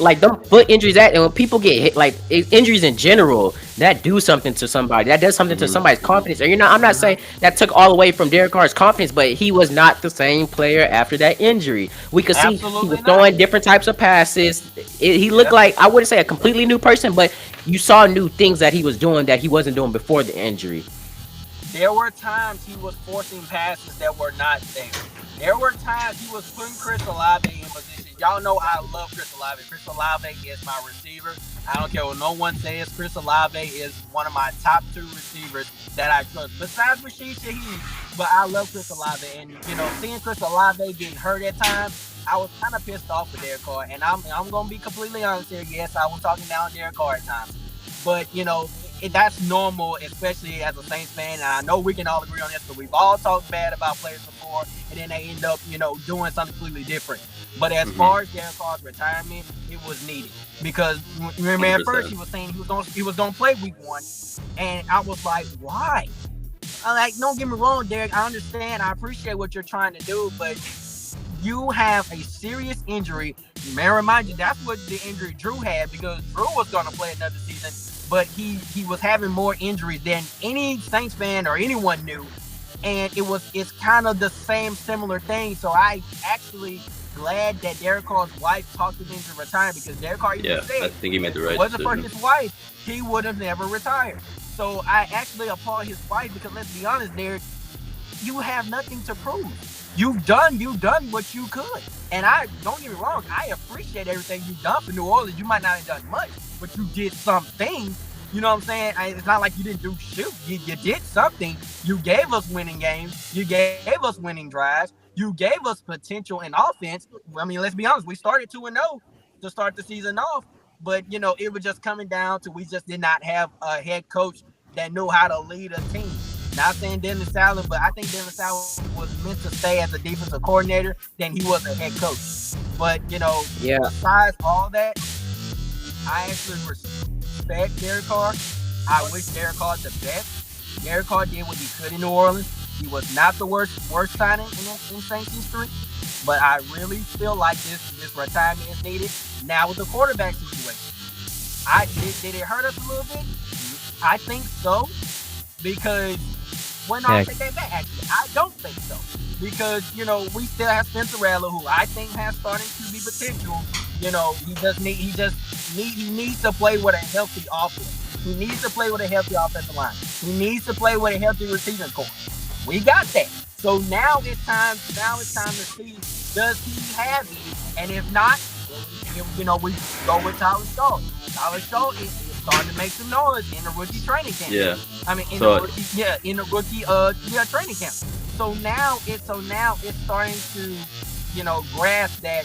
like them foot injuries. That and when people get hit, like injuries in general, that do something to somebody. That does something to somebody's confidence. And I'm not saying that took all away from Derek Carr's confidence, but he was not the same player after that injury. We could see he Absolutely was not. throwing different types of passes. He looked Yep. like, I wouldn't say a completely new person, but you saw new things that he was doing that he wasn't doing before the injury. There were times he was forcing passes that were not there. There were times he was putting Chris Olave in position. Y'all know I love Chris Olave. Chris Olave is my receiver. I don't care what no one says. Chris Olave is one of my top 2 receivers that I trust. Besides Rashid Shaheed, but I love Chris Olave. And seeing Chris Olave getting hurt at times, I was kind of pissed off with Derek Carr. And I'm gonna be completely honest here. Yes, I was talking down Derek Carr at times. But that's normal, especially as a Saints fan. And I know we can all agree on this, but we've all talked bad about players before, and then they end up, doing something completely different. But as far as Derek Carr's retirement, it was needed because remember at first 100%. he was saying he was gonna play week 1, and I was like, why? I like, don't get me wrong, Derek. I understand. I appreciate what you're trying to do, but you have a serious injury. Man, remind you, that's what the injury Drew had because Drew was going to play another season, but he was having more injuries than any Saints fan or anyone knew, and it's kind of the same similar thing. So I actually glad that Derek Carr's wife talked him into retiring because Derek Carr even Yeah, said I think he made the if it right wasn't for decision. his wife, he would have never retired. So I actually applaud his wife because let's be honest, Derek, you have nothing to prove. You've done what you could. And I don't get me wrong, I appreciate everything you've done for New Orleans. You might not have done much, but you did something. You know what I'm saying? It's not like you didn't do shoot. You did something. You gave us winning games. You gave us winning drives. You gave us potential in offense. I mean, let's be honest. We started 2-0 to start the season off, but it was just coming down to we just did not have a head coach that knew how to lead a team. Not saying Dennis Allen, but I think Dennis Allen was meant to stay as a defensive coordinator than he was a head coach. But Yeah. besides all that, I actually respect Derek Carr. I wish Derek Carr the best. Derek Carr did what he could in New Orleans. He was not the worst signing in Saints history, but I really feel like this retirement is needed now with the quarterback situation. Did it hurt us a little bit? I think so because no, I take that back. Actually, I don't think so because we still have Spencer Rattler, who I think has starting QB potential. He needs to play with a healthy offense. He needs to play with a healthy offensive line. He needs to play with a healthy receiving core. We got that. So now it's time. Now it's time to see, does he have it? And if not, we go with Tyler Shaw. Tyler Shaw is starting to make some noise in the rookie training camp. Yeah. I mean, in So- the rookie training camp. So now it's starting to, grasp that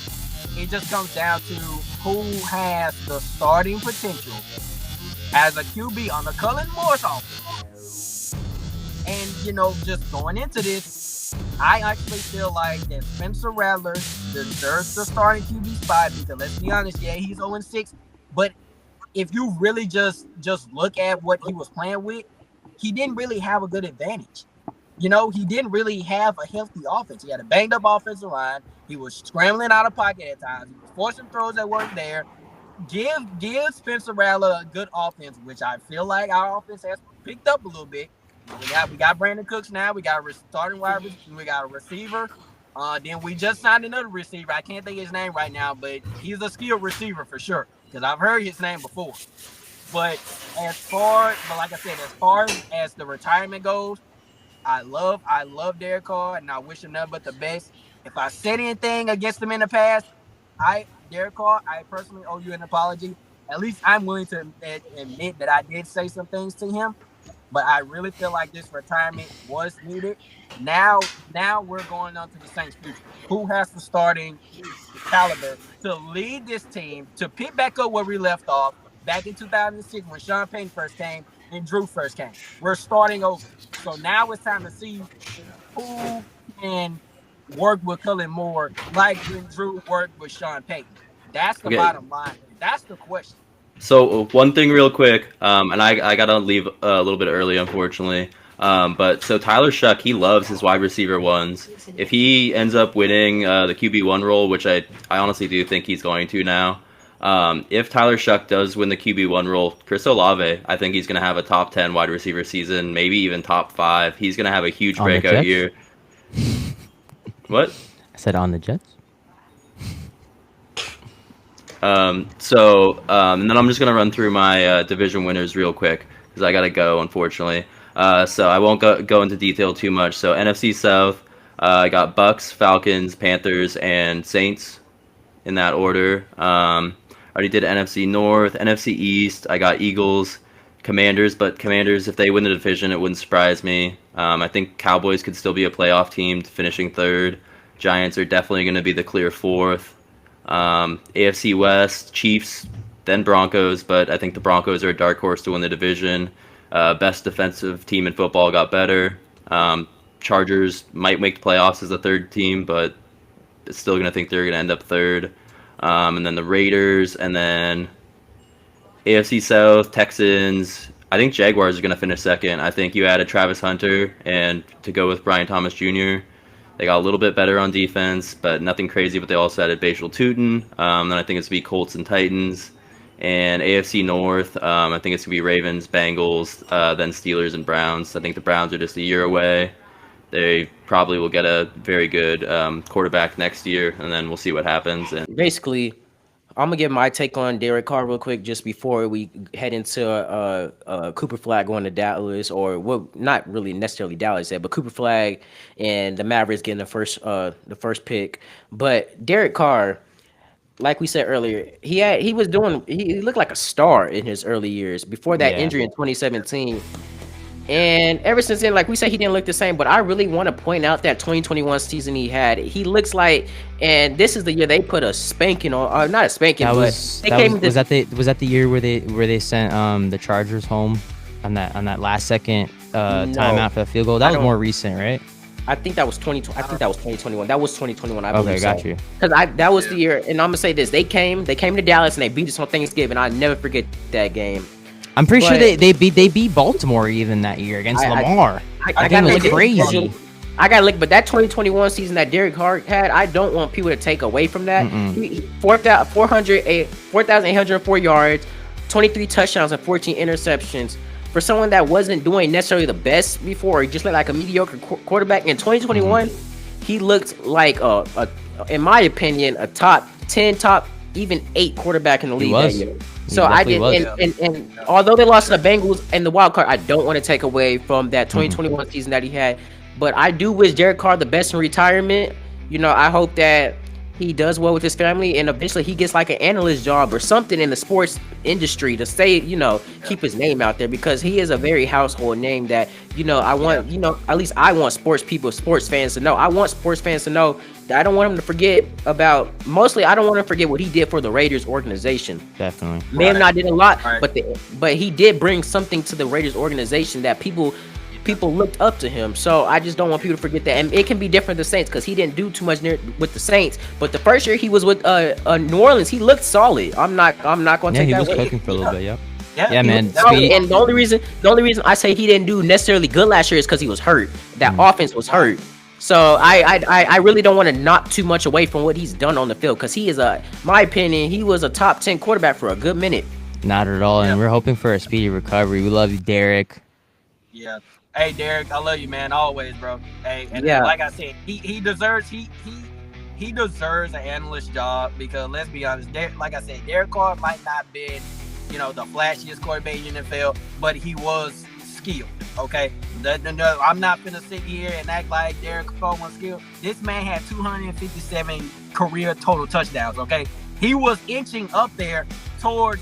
it just comes down to who has the starting potential as a QB on the Cullen Moore's offense. And just going into this, I actually feel like that Spencer Rattler deserves the starting QB spot because let's be honest, yeah, he's 0-6, but if you really just look at what he was playing with, he didn't really have a good advantage. He didn't really have a healthy offense. He had a banged up offensive line. He was scrambling out of pocket at times. He was forcing throws that weren't there. Give Spencer Rattler a good offense, which I feel like our offense has picked up a little bit. We got Brandon Cooks now. We got a starting wide receiver. We got a receiver. Then we just signed another receiver. I can't think of his name right now, but he's a skilled receiver for sure because I've heard his name before. But like I said, as far as the retirement goes, I love Derek Carr, and I wish him nothing but the best. If I said anything against him in the past, Derek Carr, I personally owe you an apology. At least I'm willing to admit that I did say some things to him, but I really feel like this retirement was needed. Now we're going on to the Saints' future. Who has the starting caliber to lead this team to pick back up where we left off back in 2006 when Sean Payton first came and Drew first came? We're starting over. So now it's time to see who can work with Cullen Moore like when Drew worked with Sean Payton. That's the bottom line. That's the question. So one thing real quick, and I got to leave a little bit early, unfortunately. But so Tyler Shuck, he loves his wide receiver ones. If he ends up winning the QB1 role, which I honestly do think he's going to now, if Tyler Shuck does win the QB1 role, Chris Olave, I think he's going to have a top 10 wide receiver season, maybe even top 5. He's going to have a huge breakout year. What? I said on the Jets. And then I'm just going to run through my division winners real quick because I got to go, unfortunately. So I won't go into detail too much. So NFC South, I got Bucks, Falcons, Panthers, and Saints in that order. I already did NFC North. NFC East, I got Eagles, Commanders, but Commanders, if they win the division, it wouldn't surprise me. I think Cowboys could still be a playoff team, finishing third. Giants are definitely going to be the clear fourth. AFC West, Chiefs, then Broncos, but I think the Broncos are a dark horse to win the division. Best defensive team in football got better. Chargers might make the playoffs as a third team, but still going to think they're going to end up third. And then the Raiders, and then AFC South, Texans. I think Jaguars are going to finish second. I think you added Travis Hunter and to go with Brian Thomas Jr. They got a little bit better on defense, but nothing crazy. But they also added Bashal Tutin. Then I think it's going to be Colts and Titans. And AFC North, I think it's going to be Ravens, Bengals, then Steelers and Browns. I think the Browns are just a year away. They probably will get a very good quarterback next year, and then we'll see what happens. And Basically, I'm gonna give my take on Derek Carr real quick, just before we head into Cooper Flag going to Dallas, or well, not really necessarily Dallas yet, but Cooper Flag and the Mavericks getting the first pick. But Derek Carr, like we said earlier, he looked like a star in his early years before that injury in 2017. And ever since then, like we said, he didn't look the same. But I really want to point out that 2021 season he had. He looks like, and this is the year they put a spanking on, or not a spanking, was that the year where they sent the Chargers home on that last second timeout for the field goal? That was more recent, right? I think that was 2020. I think that was 2021. That was 2021. I believe. Okay, got you. Because that was the year, and I'm gonna say this: they came to Dallas and they beat us on Thanksgiving. I never forget that game. I'm pretty sure they beat Baltimore even that year against Lamar. I think it was crazy. I got to look, but that 2021 season that Derek Carr had, I don't want people to take away from that. 4,804 yards, 23 touchdowns, and 14 interceptions. For someone that wasn't doing necessarily the best before, he just looked like a mediocre quarterback. In 2021, he looked like, in my opinion, a top 10, top even 8 quarterback in the league that year. So I did, and although they lost to the Bengals and the wild card, I don't want to take away from that 2021 season that he had. But I do wish Derek Carr the best in retirement. You know, I hope that he does well with his family, and eventually he gets like an analyst job or something in the sports industry to stay, keep his name out there, because he is a very household name that, I Yeah. want, at least I want sports fans to know. I want sports fans to know that I don't want him to forget about, mostly I don't want him to forget what he did for the Raiders organization. Definitely. May have not did a lot, Right. but he did bring something to the Raiders organization that people looked up to him. So I just don't want people to forget that. And it can be different the Saints, because he didn't do too much with the Saints. But the first year he was with New Orleans, he looked solid. I'm not going to Yeah, take he that was away. cooking for a little bit. Yep. Yeah, Yeah, he man. was- Solid. And the only reason I say he didn't do necessarily good last year is because he was hurt. That offense was hurt. So I really don't want to knock too much away from what he's done on the field, because he is my opinion, he was a top 10 quarterback for a good minute. Not at all. Yeah. And we're hoping for a speedy recovery. We love you, Derek. Yeah. Hey, Derek, I love you, man. Always, bro. Hey, and Yeah. like I said, he deserves he deserves an analyst job, because let's be honest, like I said, Derek Carr might not been, the flashiest quarterback in the NFL, but he was skilled. Okay, no, I'm not gonna sit here and act like Derek Carr was skilled. This man had 257 career total touchdowns. Okay, he was inching up there towards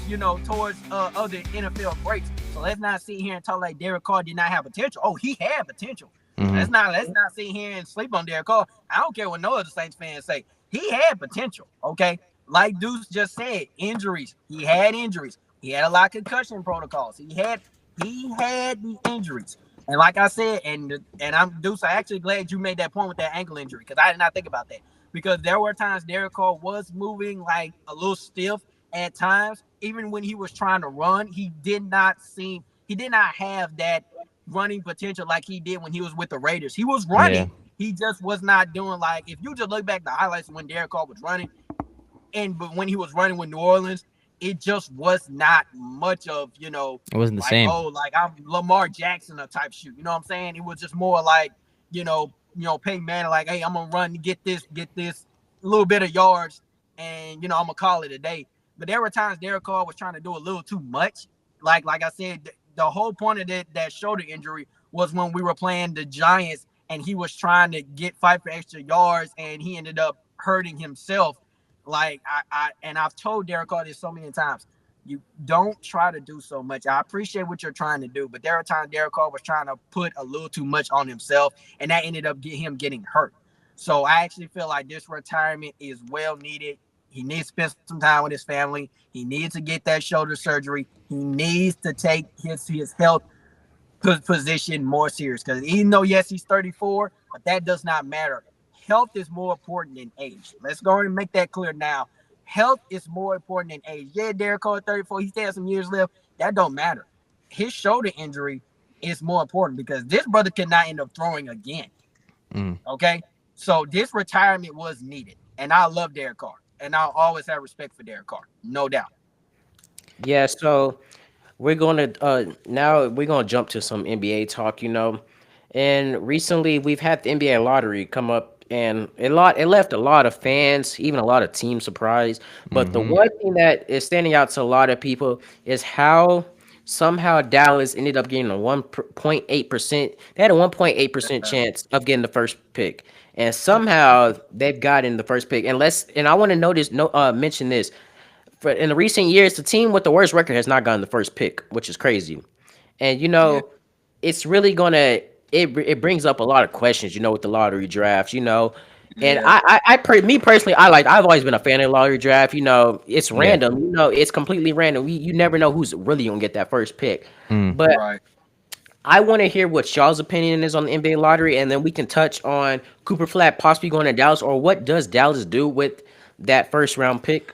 other NFL greats. So let's not sit here and talk like Derek Carr did not have potential. Oh, he had potential. Mhm. Let's not sit here and sleep on Derek Carr. I don't care what no other Saints fans say. He had potential. Okay, like Deuce just said, injuries. He had injuries. He had a lot of concussion protocols. He had the injuries. And like I said, and I'm Deuce, I'm actually glad you made that point with that ankle injury, because I did not think about that. Because there were times Derek Carr was moving like a little stiff at times. Even when he was trying to run, he did not have that running potential like he did when he was with the Raiders. He was running. Yeah. He just was not doing, like, if you just look back the highlights when Derek Carr was running, but when he was running with New Orleans, it just was not much of, It wasn't the like, same. oh, like I'm Lamar Jackson or type shoot. You know what I'm saying? It was just more like, Peyton Manning, like, hey, I'm gonna run to get this little bit of yards, and I'm gonna call it a day. But there were times Derek Carr was trying to do a little too much. Like I said, the whole point of that shoulder injury was when we were playing the Giants, and he was trying to fight for extra yards, and he ended up hurting himself. Like I've told Derek Carr this so many times. You don't try to do so much. I appreciate what you're trying to do, but there are times Derek Carr was trying to put a little too much on himself, and that ended up him getting hurt. So I actually feel like this retirement is well needed. He needs to spend some time with his family. He needs to get that shoulder surgery. He needs to take his health position more serious, because even though, yes, he's 34, but that does not matter. Health is more important than age. Let's go ahead and make that clear now. Health is more important than age. Yeah, Derek Carr, 34, he still has some years left. That don't matter. His shoulder injury is more important, because this brother cannot end up throwing again. Okay? So this retirement was needed. And I love Derek Carr. And I'll always have respect for Derek Carr. No doubt. Yeah, so we're gonna now we're gonna jump to some NBA talk, And recently we've had the NBA lottery come up, and it left a lot of fans, even a lot of teams, surprised. But the one thing that is standing out to a lot of people is how somehow Dallas ended up getting a 1.8%. They had a 1.8% chance of getting the first pick, and somehow they've gotten the first pick. And I want to mention this. In the recent years, the team with the worst record has not gotten the first pick, which is crazy. And it's really gonna it brings up a lot of questions, with the lottery draft, And me personally, I've always been a fan of the lottery draft. It's random. It's completely random. You never know who's really gonna get that first pick. But Right. I want to hear what y'all's opinion is on the NBA lottery, and then we can touch on Cooper Flag possibly going to Dallas, or what does Dallas do with that first round pick?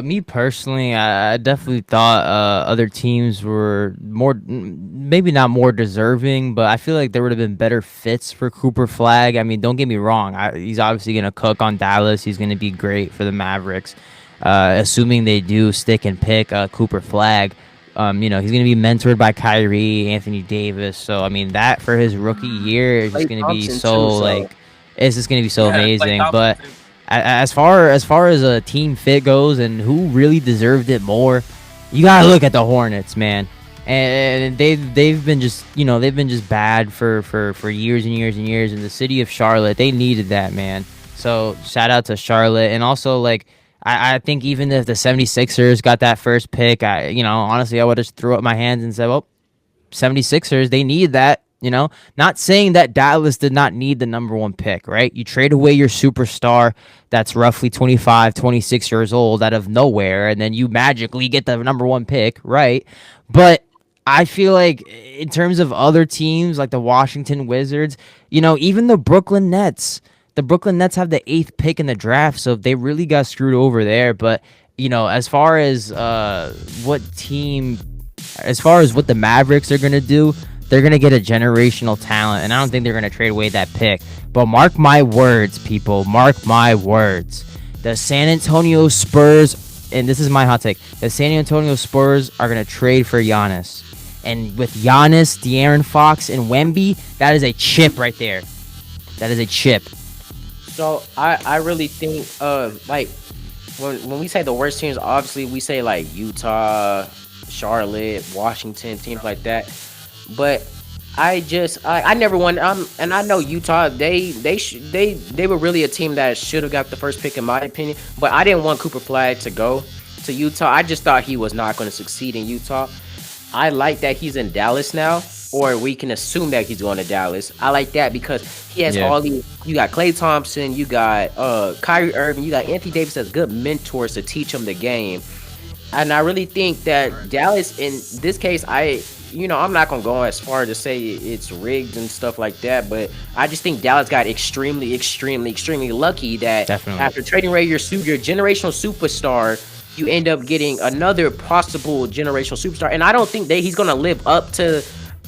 Me personally, I definitely thought other teams were maybe not more deserving, but I feel like there would have been better fits for Cooper Flag. I mean, don't get me wrong. He's obviously going to cook on Dallas. He's going to be great for the Mavericks, assuming they do stick and pick Cooper Flag. He's going to be mentored by Kyrie, Anthony Davis. So, I mean, that for his rookie year is just going to be it's just going to be so amazing. But as far as a team fit goes and who really deserved it more, you gotta look at the Hornets, man. And they've been just bad for years and years and years. In the city of Charlotte, they needed that, man. So shout out to Charlotte. And also, like, I think even if the 76ers got that first pick, honestly, I would have threw up my hands and said, well, 76ers, they need that. Not saying that Dallas did not need the number one pick, right? You trade away your superstar that's roughly 25, 26 years old out of nowhere, and then you magically get the number one pick, right? But I feel like in terms of other teams like the Washington Wizards, even the Brooklyn Nets have the eighth pick in the draft, so they really got screwed over there. But as far as what the Mavericks are gonna do, they're gonna get a generational talent, and I don't think they're gonna trade away that pick. But mark my words, people. Mark my words. The San Antonio Spurs, and this is my hot take. The San Antonio Spurs are gonna trade for Giannis, and with Giannis, De'Aaron Fox, and Wemby, that is a chip right there. That is a chip. So I really think like when we say the worst teams, obviously we say like Utah, Charlotte, Washington, teams like that. But I never won. And I know Utah. They were really a team that should have got the first pick in my opinion. But I didn't want Cooper Flag to go to Utah. I just thought he was not going to succeed in Utah. I like that he's in Dallas now, or we can assume that he's going to Dallas. I like that because he has Yeah. all these. You got Klay Thompson, you got Kyrie Irving, you got Anthony Davis as good mentors to teach him the game. And I really think that Dallas, in this case, I'm not gonna go as far to say it's rigged and stuff like that, but I just think Dallas got extremely, extremely, extremely lucky that Definitely. after trading away your generational superstar, you end up getting another possible generational superstar. And I don't think that he's gonna live up to.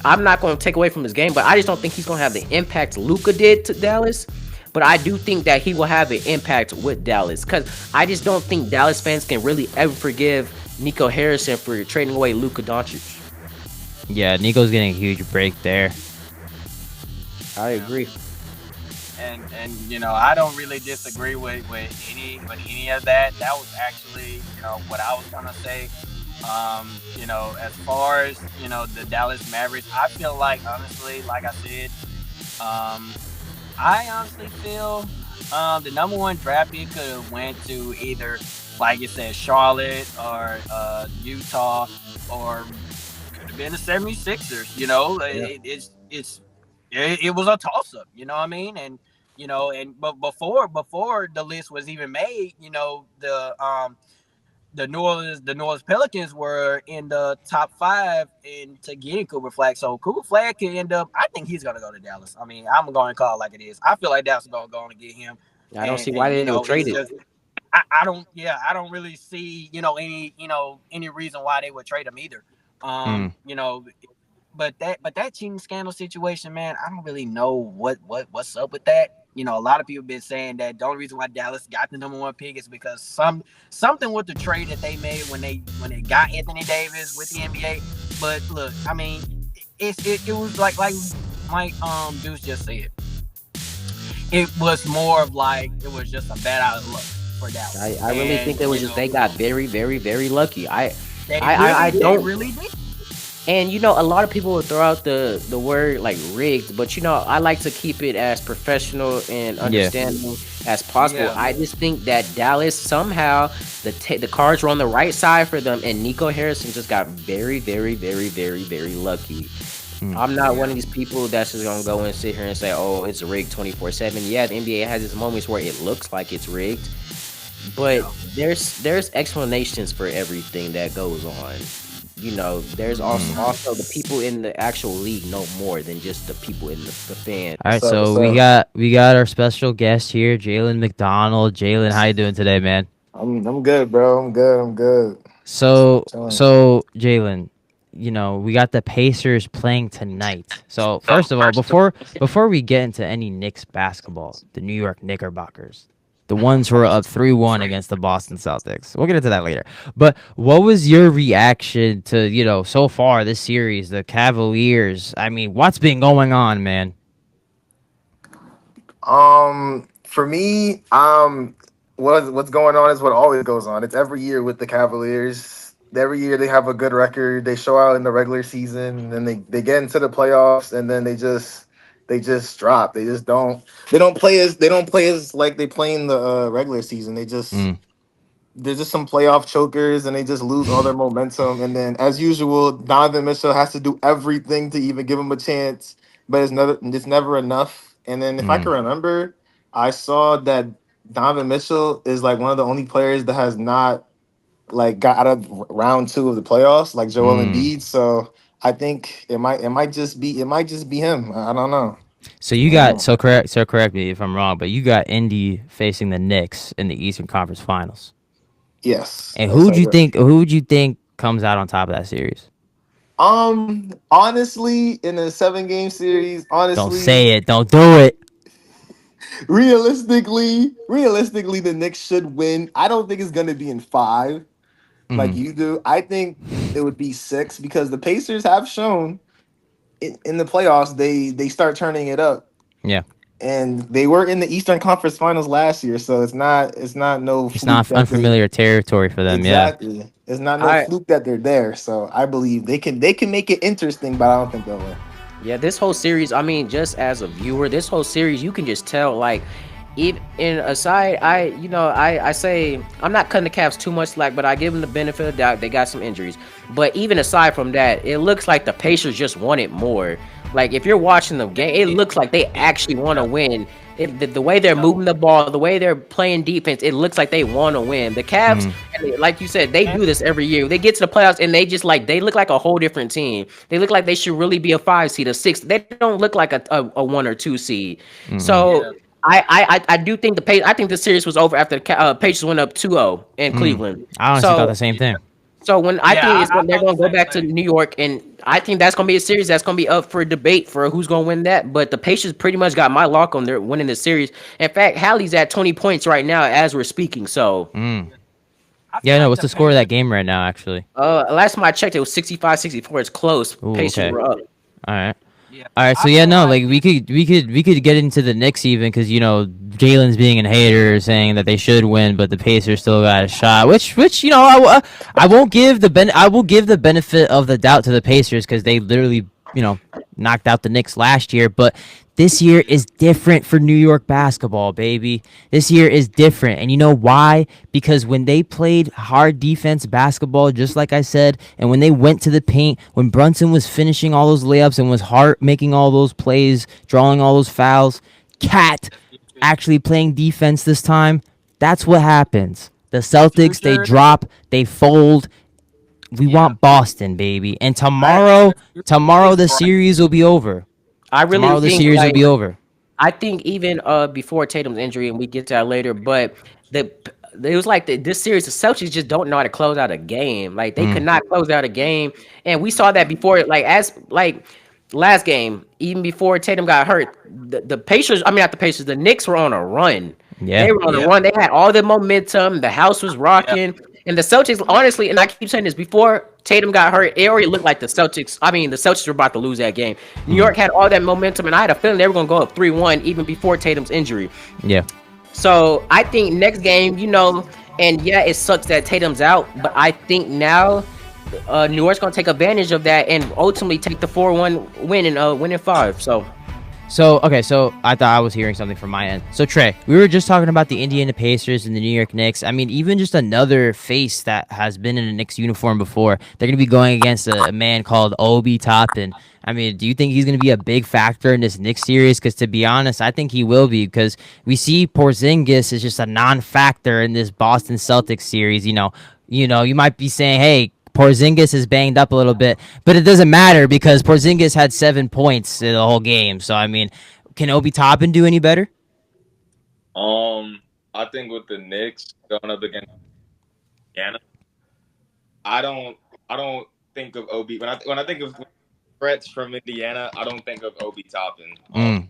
I'm not gonna take away from his game, but I just don't think he's gonna have the impact Luca did to Dallas. But I do think that he will have an impact with Dallas because I just don't think Dallas fans can really ever forgive Nico Harrison for trading away Luka Doncic. Yeah, Nico's getting a huge break there. I agree. And I don't really disagree with any of that. That was actually what I was gonna say. As far as the Dallas Mavericks, I feel like honestly, like I said, um, I honestly feel the number one draft pick could have went to either, like you said, Charlotte or Utah, or could have been the 76ers. Yeah. It was a toss up. You know what I mean? And but before the list was even made, the New Orleans Pelicans were in the top five into getting Cooper Flag. So Cooper Flag could end up. I think he's gonna go to Dallas. I mean, I'm going to call it like it is. I feel like Dallas is gonna go and get him, I don't and see why they didn't it's trade it. just. I don't really see any reason why they would trade him either. Mm. But that cheating scandal situation, man, I don't really know what's up with that. A lot of people have been saying that the only reason why Dallas got the number one pick is because something with the trade that they made when they got Anthony Davis with the NBA. But look, I mean, it was like Mike Deuce just said. It was more of like it was just a bad out of luck for Dallas, I really and think it was just they got very, very, very lucky. I they don't. really did. And a lot of people will throw out the word like rigged, but I like to keep it as professional and Yeah. understanding as possible. Yeah. I just think that Dallas somehow the cards were on the right side for them, and Nico Harrison just got very, very, very, very, very lucky. Mm. I'm not one Yeah. of these people that's just gonna go and sit here and say, "Oh, it's rigged 24/7." Yeah, the NBA has its moments where it looks like it's rigged, but Yeah. there's explanations for everything that goes on. There's also the people in the actual league know more than just the people in the fans. All right, What's up? so What's we up? got we got our special guest here, Jalen McDonald. Jalen, how you doing today, man? I'm good, bro. I'm good. I'm good. So Chilling. so Jalen, we got the Pacers playing tonight. So first of all, before we get into any Knicks basketball, the New York Knickerbockers, the ones who are up 3-1 against the Boston Celtics. We'll get into that later. But what was your reaction to, so far this series, the Cavaliers? I mean, what's been going on, man? For me, what's going on is what always goes on. It's every year with the Cavaliers. Every year they have a good record. They show out in the regular season, and then they get into the playoffs, and then they just they just drop. They just don't. They don't play as like they play in the regular season. They just Mm. there's just some playoff chokers and they just lose all their momentum. And then, as usual, Donovan Mitchell has to do everything to even give him a chance, but it's never enough. And then, if I can Mm. remember, I saw that Donovan Mitchell is like one of the only players that has not like got out of round two of the playoffs, like Joel Mm. Embiid. So I think it might just be him. I don't know. So I you don't got know. correct me if I'm wrong, but you got Indy facing the Knicks in the Eastern Conference Finals. Yes, And yes, I do. who would you think comes out on top of that series? Honestly, in a 7 game series, Don't honestly, say it. Don't do it. realistically, the Knicks should win. I don't think it's gonna be in five like Hmm. you do. I think it would be six because the Pacers have shown in the playoffs they start turning it up, Yeah. and they were in the Eastern Conference Finals last year, so it's not no It's fluke not that they unfamiliar territory for them. Yeah. exactly. It's not no I fluke that they're there. So I believe they can make it interesting, but I don't think they'll win. Yeah, this whole series, I mean, just as a viewer, this whole series, you can just tell, like, even in aside, I say I'm not cutting the Cavs too much slack, but I give them the benefit of the doubt. They got some injuries, but even aside from that, it looks like the Pacers just want it more. Like, if you're watching the game, it looks like they actually want to win. The way they're moving the ball, the way they're playing defense, it looks like they want to win. The Cavs, Mm. like you said, they do this every year. They get to the playoffs and they just like they look like a whole different team. They look like they should really be a 5 seed, a 6. They don't look like a 1 or 2 seed. Mm. So I do think I think the series was over after the Patriots went up 2-0 in Mm. Cleveland. I honestly thought So the same thing. when I Yeah, think I they're thought gonna the go same back to thing. New York, and I think that's gonna be a series that's gonna be up for debate for who's gonna win that. But the Patriots pretty much got my lock on their winning the series. In fact, Hallie's at 20 points right now as we're speaking. So Mm. I feel Yeah, no, like what's the the score of that Pacers. game right now, actually? last time I checked, it was 65-64. It's close. Ooh, Pacers okay. were up. All right. Yeah, All right, so I yeah, feel no, like like we could get into the Knicks even because Jalen's being a hater, saying that they should win, but the Pacers still got a shot. Which I won't give I will give the benefit of the doubt to the Pacers because they literally knocked out the Knicks last year, but this year is different for New York basketball, baby. This year is different. And you know why? Because when they played hard defense basketball, just like I said, and when they went to the paint, when Brunson was finishing all those layups and was Hart making all those plays, drawing all those fouls, Cat actually playing defense this time, that's what happens. The the Celtics, they future. drop, they fold. We Yeah, want Boston, baby. And I think tomorrow, the future tomorrow is the bright. series will be over. I really Tomorrow the think series will be over. I think even before Tatum's injury, and we get to that later, but the it was like this series, the Celtics just don't know how to close out a game. Like they could Mm. not close out a game, and we saw that before. Like last game, even before Tatum got hurt, the Pacers. I mean, not the Pacers. The Knicks were on a run. Yeah. They were on a Yeah, run. They had all the momentum. The house was yeah, rocking. And the Celtics, honestly, and I keep saying this, before Tatum got hurt, it already looked like the Celtics. I mean, the Celtics were about to lose that game. New Mm. York had all that momentum, and I had a feeling they were going to go up 3-1 even before Tatum's injury. Yeah. So I think next game, and yeah, it sucks that Tatum's out, but I think now New York's going to take advantage of that and ultimately take the 4-1 win and win in 5. So okay, so I thought I was hearing something from my end. So Trey, we were just talking about the Indiana Pacers and the New York Knicks. I mean, even just another face that has been in a Knicks uniform before. They're gonna be going against a man called Obi Toppin. I mean, do you think he's gonna be a big factor in this Knicks series? Because to be honest, I think he will be because we see Porzingis is just a non-factor in this Boston Celtics series. You might be saying, hey. Porzingis is banged up a little bit, but it doesn't matter because Porzingis had 7 points in the whole game. So I mean, can Obi Toppin do any better? I think with the Knicks going up against Indiana, I don't think of Obi when I think of threats from Indiana. I don't think of Obi Toppin. Mm.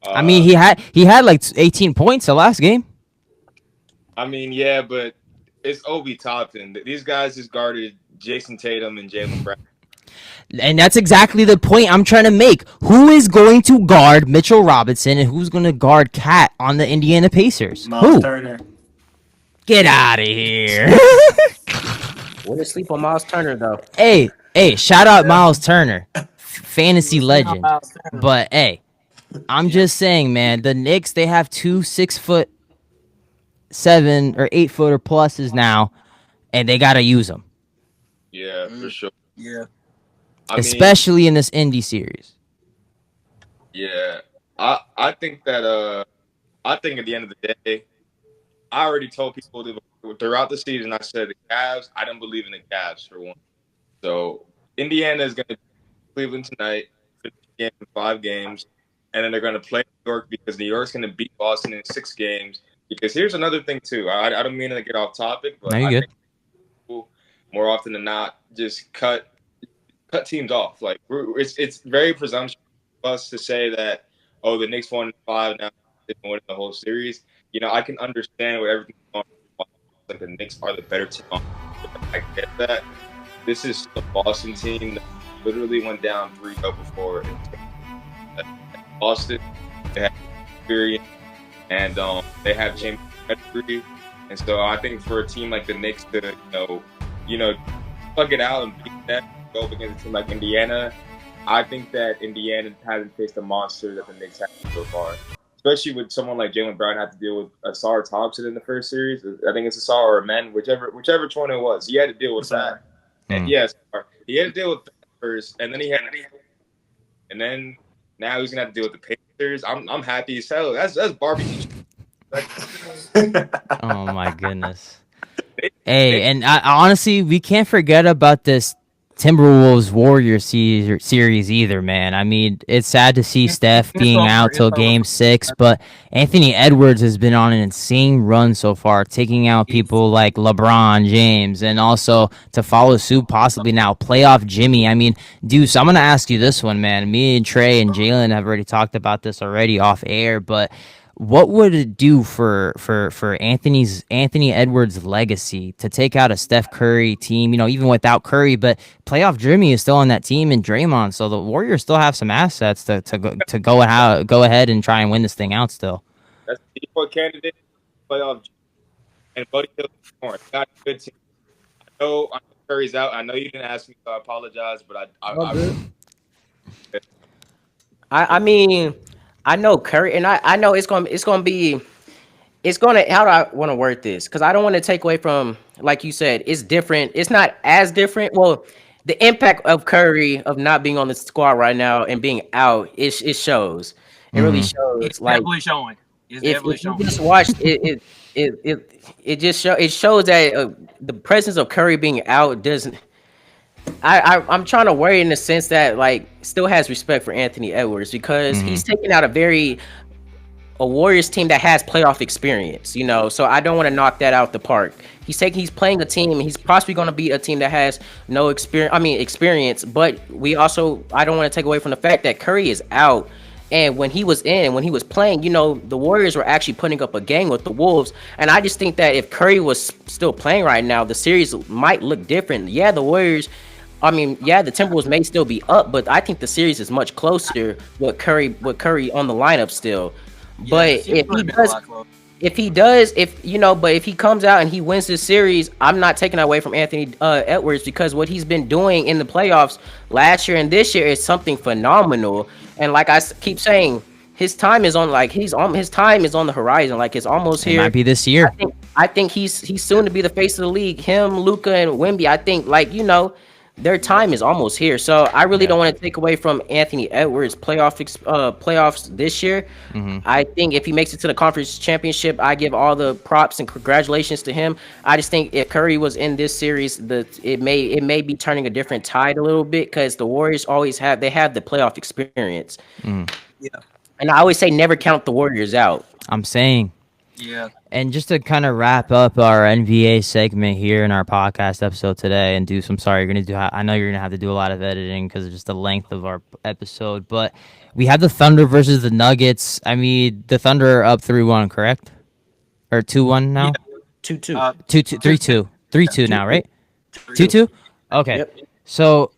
I mean, he had like 18 points the last game. I mean, yeah, but it's Obi Toppin. These guys just guarded Jason Tatum and Jalen Brown. And that's exactly the point I'm trying to make. Who is going to guard Mitchell Robinson and who's going to guard Cat on the Indiana Pacers? Miles Who? Turner. Get out of here. Wouldn't sleep on Miles Turner though. Hey, shout out Miles Turner. fantasy was sitting on legend. Miles Sanders. But hey, I'm Yeah. just saying, man, the Knicks, they have 2 6'7" or 8-footer pluses now, and they gotta use them, Yeah, for Mm, sure. yeah. I mean, especially in this indie series. yeah. I think that I think at the end of the day, I already told people throughout the season. I said the Cavs. I don't believe in the Cavs for one. So Indiana is going to Cleveland tonight, finish the game in 5 games, and then they're going to play New York because New York's going to beat Boston in 6 games. Because here's another thing too. I don't mean to get off topic, No, but you I good. think people more often than not just cut teams off. Like it's very presumptuous of us to say that the Knicks won in 5 now they win the whole series. I can understand what everything's going on. Like the Knicks are the better team. I get that. This is the Boston team that literally went down 3-0 before. Boston, they have experience and they have championship pedigree, and so I think for a team like the Knicks to plug it out and beat that, go up against a team like Indiana, I think that Indiana hasn't faced a monster that the Knicks have so far. Especially with someone like Jaylen Brown had to deal with Asar Thompson in the first series. I think it's Asar or Men, whichever one it was. He had to deal with that. And yes, he had to deal with that first, and then and then now he's gonna have to deal with the Pacers. I'm happy as hell. That's barbecue. Oh my goodness. Hey, and honestly, we can't forget about this Timberwolves Warriors series either, man. I mean, it's sad to see Steph being out till Game 6, but Anthony Edwards has been on an insane run so far, taking out people like LeBron James, and also to follow suit, possibly now playoff Jimmy. I mean, Deuce, I'm gonna ask you this one, man. Me and Trey and Jalen have already talked about this already off air, but what would it do for Anthony Edwards' legacy to take out a Steph Curry team? Even without Curry, but playoff Jimmy is still on that team and Draymond, so the Warriors still have some assets to go ahead and try and win this thing out still. That's the default candidate playoff, and Buddy Hield got a good team. I know Curry's out. I know you didn't ask me, so I apologize, but I mean, I know Curry, and I know it's gonna how do I want to word this? Because I don't want to take away from, like you said, it's different. It's not as different. Well, the impact of Curry of not being on the squad right now and being out, it shows. It really shows. It's Like definitely showing. It's if definitely you showing. just watched it shows that the presence of Curry being out doesn't. I'm trying to worry in the sense that like still has respect for Anthony Edwards because he's taking out a Warriors team that has playoff experience, so I don't want to knock that out the park. He's playing a team, he's possibly going to be a team that has no experience, but I don't want to take away from the fact that Curry is out. And when he was playing, the Warriors were actually putting up a game with the Wolves. And I just think that if Curry was still playing right now, the series might look different. Yeah, the Timberwolves may still be up, but I think the series is much closer with Curry on the lineup still. But if he comes out and he wins this series, I'm not taking away from Anthony Edwards because what he's been doing in the playoffs last year and this year is something phenomenal. And like I keep saying, his time is on the horizon. Like it's almost here. It might be this year. I think he's soon to be the face of the league. Him, Luka, and Wemby. I think their time is almost here. So I really don't want to take away from Anthony Edwards' playoffs this year. I think if he makes it to the conference championship, I give all the props and congratulations to him. I just think if Curry was in this series, it may be turning a different tide a little bit because the Warriors have the playoff experience. Yeah. And I always say never count the Warriors out. I'm saying. Yeah. And just to kind of wrap up our NBA segment here in our podcast episode today, and Deuce, I'm sorry, I know you're gonna have to do a lot of editing because of just the length of our episode, but we have the Thunder versus the Nuggets. I mean, the Thunder are up 3-1, correct? Or 2-1 now? Yeah. 2-2. 3-2. 3-2 now, right? 2-2? Okay. Yep. So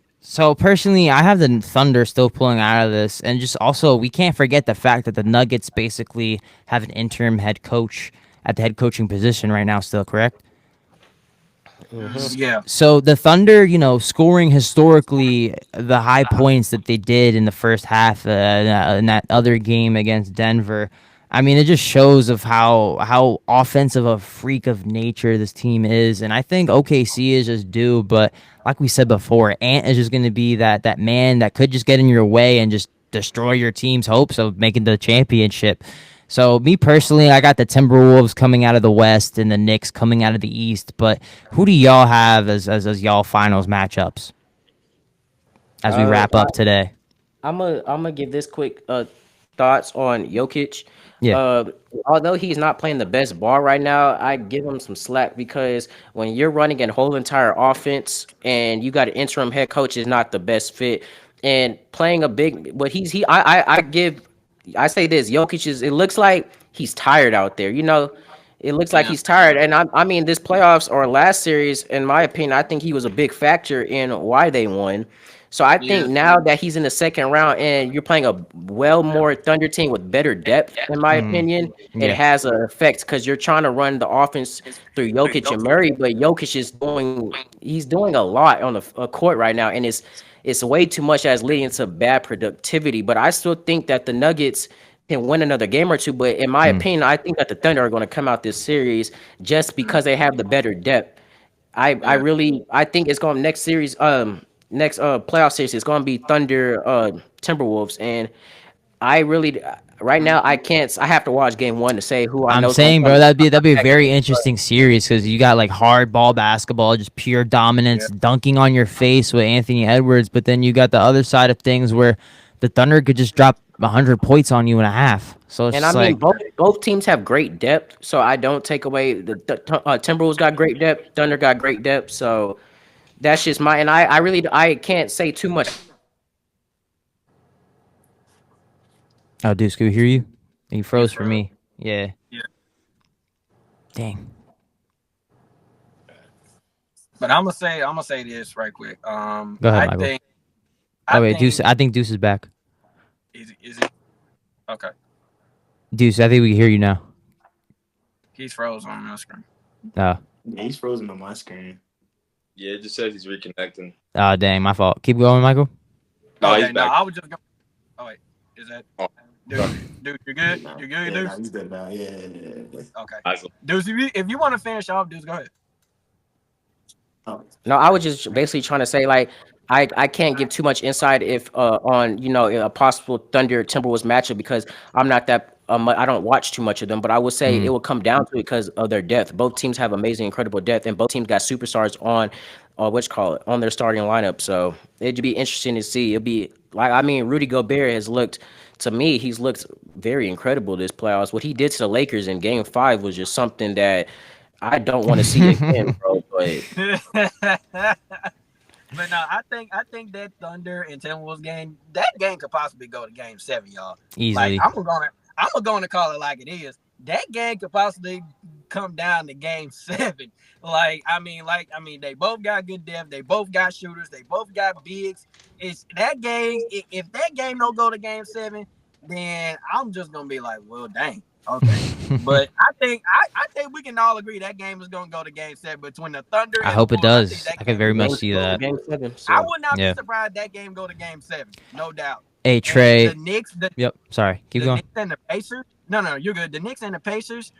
personally, I have the Thunder still pulling out of this, and just also we can't forget the fact that the Nuggets basically have an interim head coach at the head coaching position right now still, correct? Yeah. So the Thunder, scoring historically the high points that they did in the first half in that other game against Denver. I mean, it just shows of how offensive a freak of nature this team is, and I think OKC is just due. But like we said before, Ant is just going to be that man that could just get in your way and just destroy your team's hopes of making the championship. So me personally, I got the Timberwolves coming out of the West and the Knicks coming out of the East. But who do y'all have as y'all finals matchups as we Uh, wrap up today? I'm gonna give this quick thoughts on Jokic. Yeah. Uh, Although he's not playing the best ball right now, I give him some slack because when you're running a whole entire offense and you got an interim head coach is not the best fit, and playing a big, what he's he I give, I say this, Jokic is, it looks like he's tired out there. It looks like Yeah. he's tired, and I mean this playoffs or last series, in my opinion, I think he was a big factor in why they won. So I Yeah. think now that he's in the second round and you're playing a well more Thunder team with better depth, in my Mm, opinion, it yeah. has an effect because you're trying to run the offense through Jokic and Murray, but Jokic is he's doing a lot on the court right now, and it's way too much as leading to bad productivity. But I still think that the Nuggets can win another game or two. But in my Mm. opinion, I think that the Thunder are going to come out this series just because they have the better depth. I Yeah. really I think it's going next series next playoff series it's going to be Thunder Timberwolves, and I really right now I have to watch game 1 to say who I I'm know is going to saying, come bro, that'd be a back. very interesting series because you got like hard ball basketball, just pure dominance, Yeah. dunking on your face with Anthony Edwards. But then you got the other side of things where the Thunder could just drop 100 points on you in a half. So it's And I just mean like, both teams have great depth, so I don't take away Timberwolves got great depth, Thunder got great depth, so that's just my, and I really I can't say too much. oh, Deuce, can we hear you? You froze for bro. me. Yeah. Yeah. Dang. But I'm gonna say this right quick. Go ahead, I Michael. think Oh I wait, Deuce. think I think Deuce is back. is it okay? Deuce, I think we can hear you now. He's frozen on my screen. Oh, Yeah, he's frozen on my screen. Yeah, it just says he's reconnecting. oh, dang, my fault. Keep going, Michael. No, Okay, he's no, back. I was just going. Oh wait, is that Oh, dude? You're good. Nah, You're good, yeah, dude. nah, he's good now. Yeah. Okay, nice. dude. If you want to finish off, dude, go ahead. Oh, No, I was just basically trying to say like I can't give too much insight if on a possible Thunder Timberwolves matchup because I'm not that I don't watch too much of them, but I would say it Mm. will come down to it because of their depth. Both teams have amazing, incredible depth, and both teams got superstars on on their starting lineup. So it'd be interesting to see. It'll be like, I mean, Rudy Gobert has looked, to me, he's looked very incredible this playoffs. What he did to the Lakers in Game 5 was just something that I don't want to see again, bro. But But no, I think that Thunder and Timberwolves game, that game could possibly go to Game 7, y'all. Easily. Like I'm gonna call it like it is. That game could possibly come down to Game 7. They both got good depth. They both got shooters. They both got bigs. It's that game. If that game don't go to Game 7, then I'm just gonna be like, well, dang. Okay. But I think we can all agree that game is gonna go to Game 7 between the Thunder I and hope the it Wolves. does. That I could game very will much go see to that. Game 7. I So would not Yeah. be surprised that game go to Game 7, no doubt. Hey And Trey. the Knicks, Yep. Sorry. Keep the going. Knicks and the Pacers. No, you're good. The Knicks and the Pacers.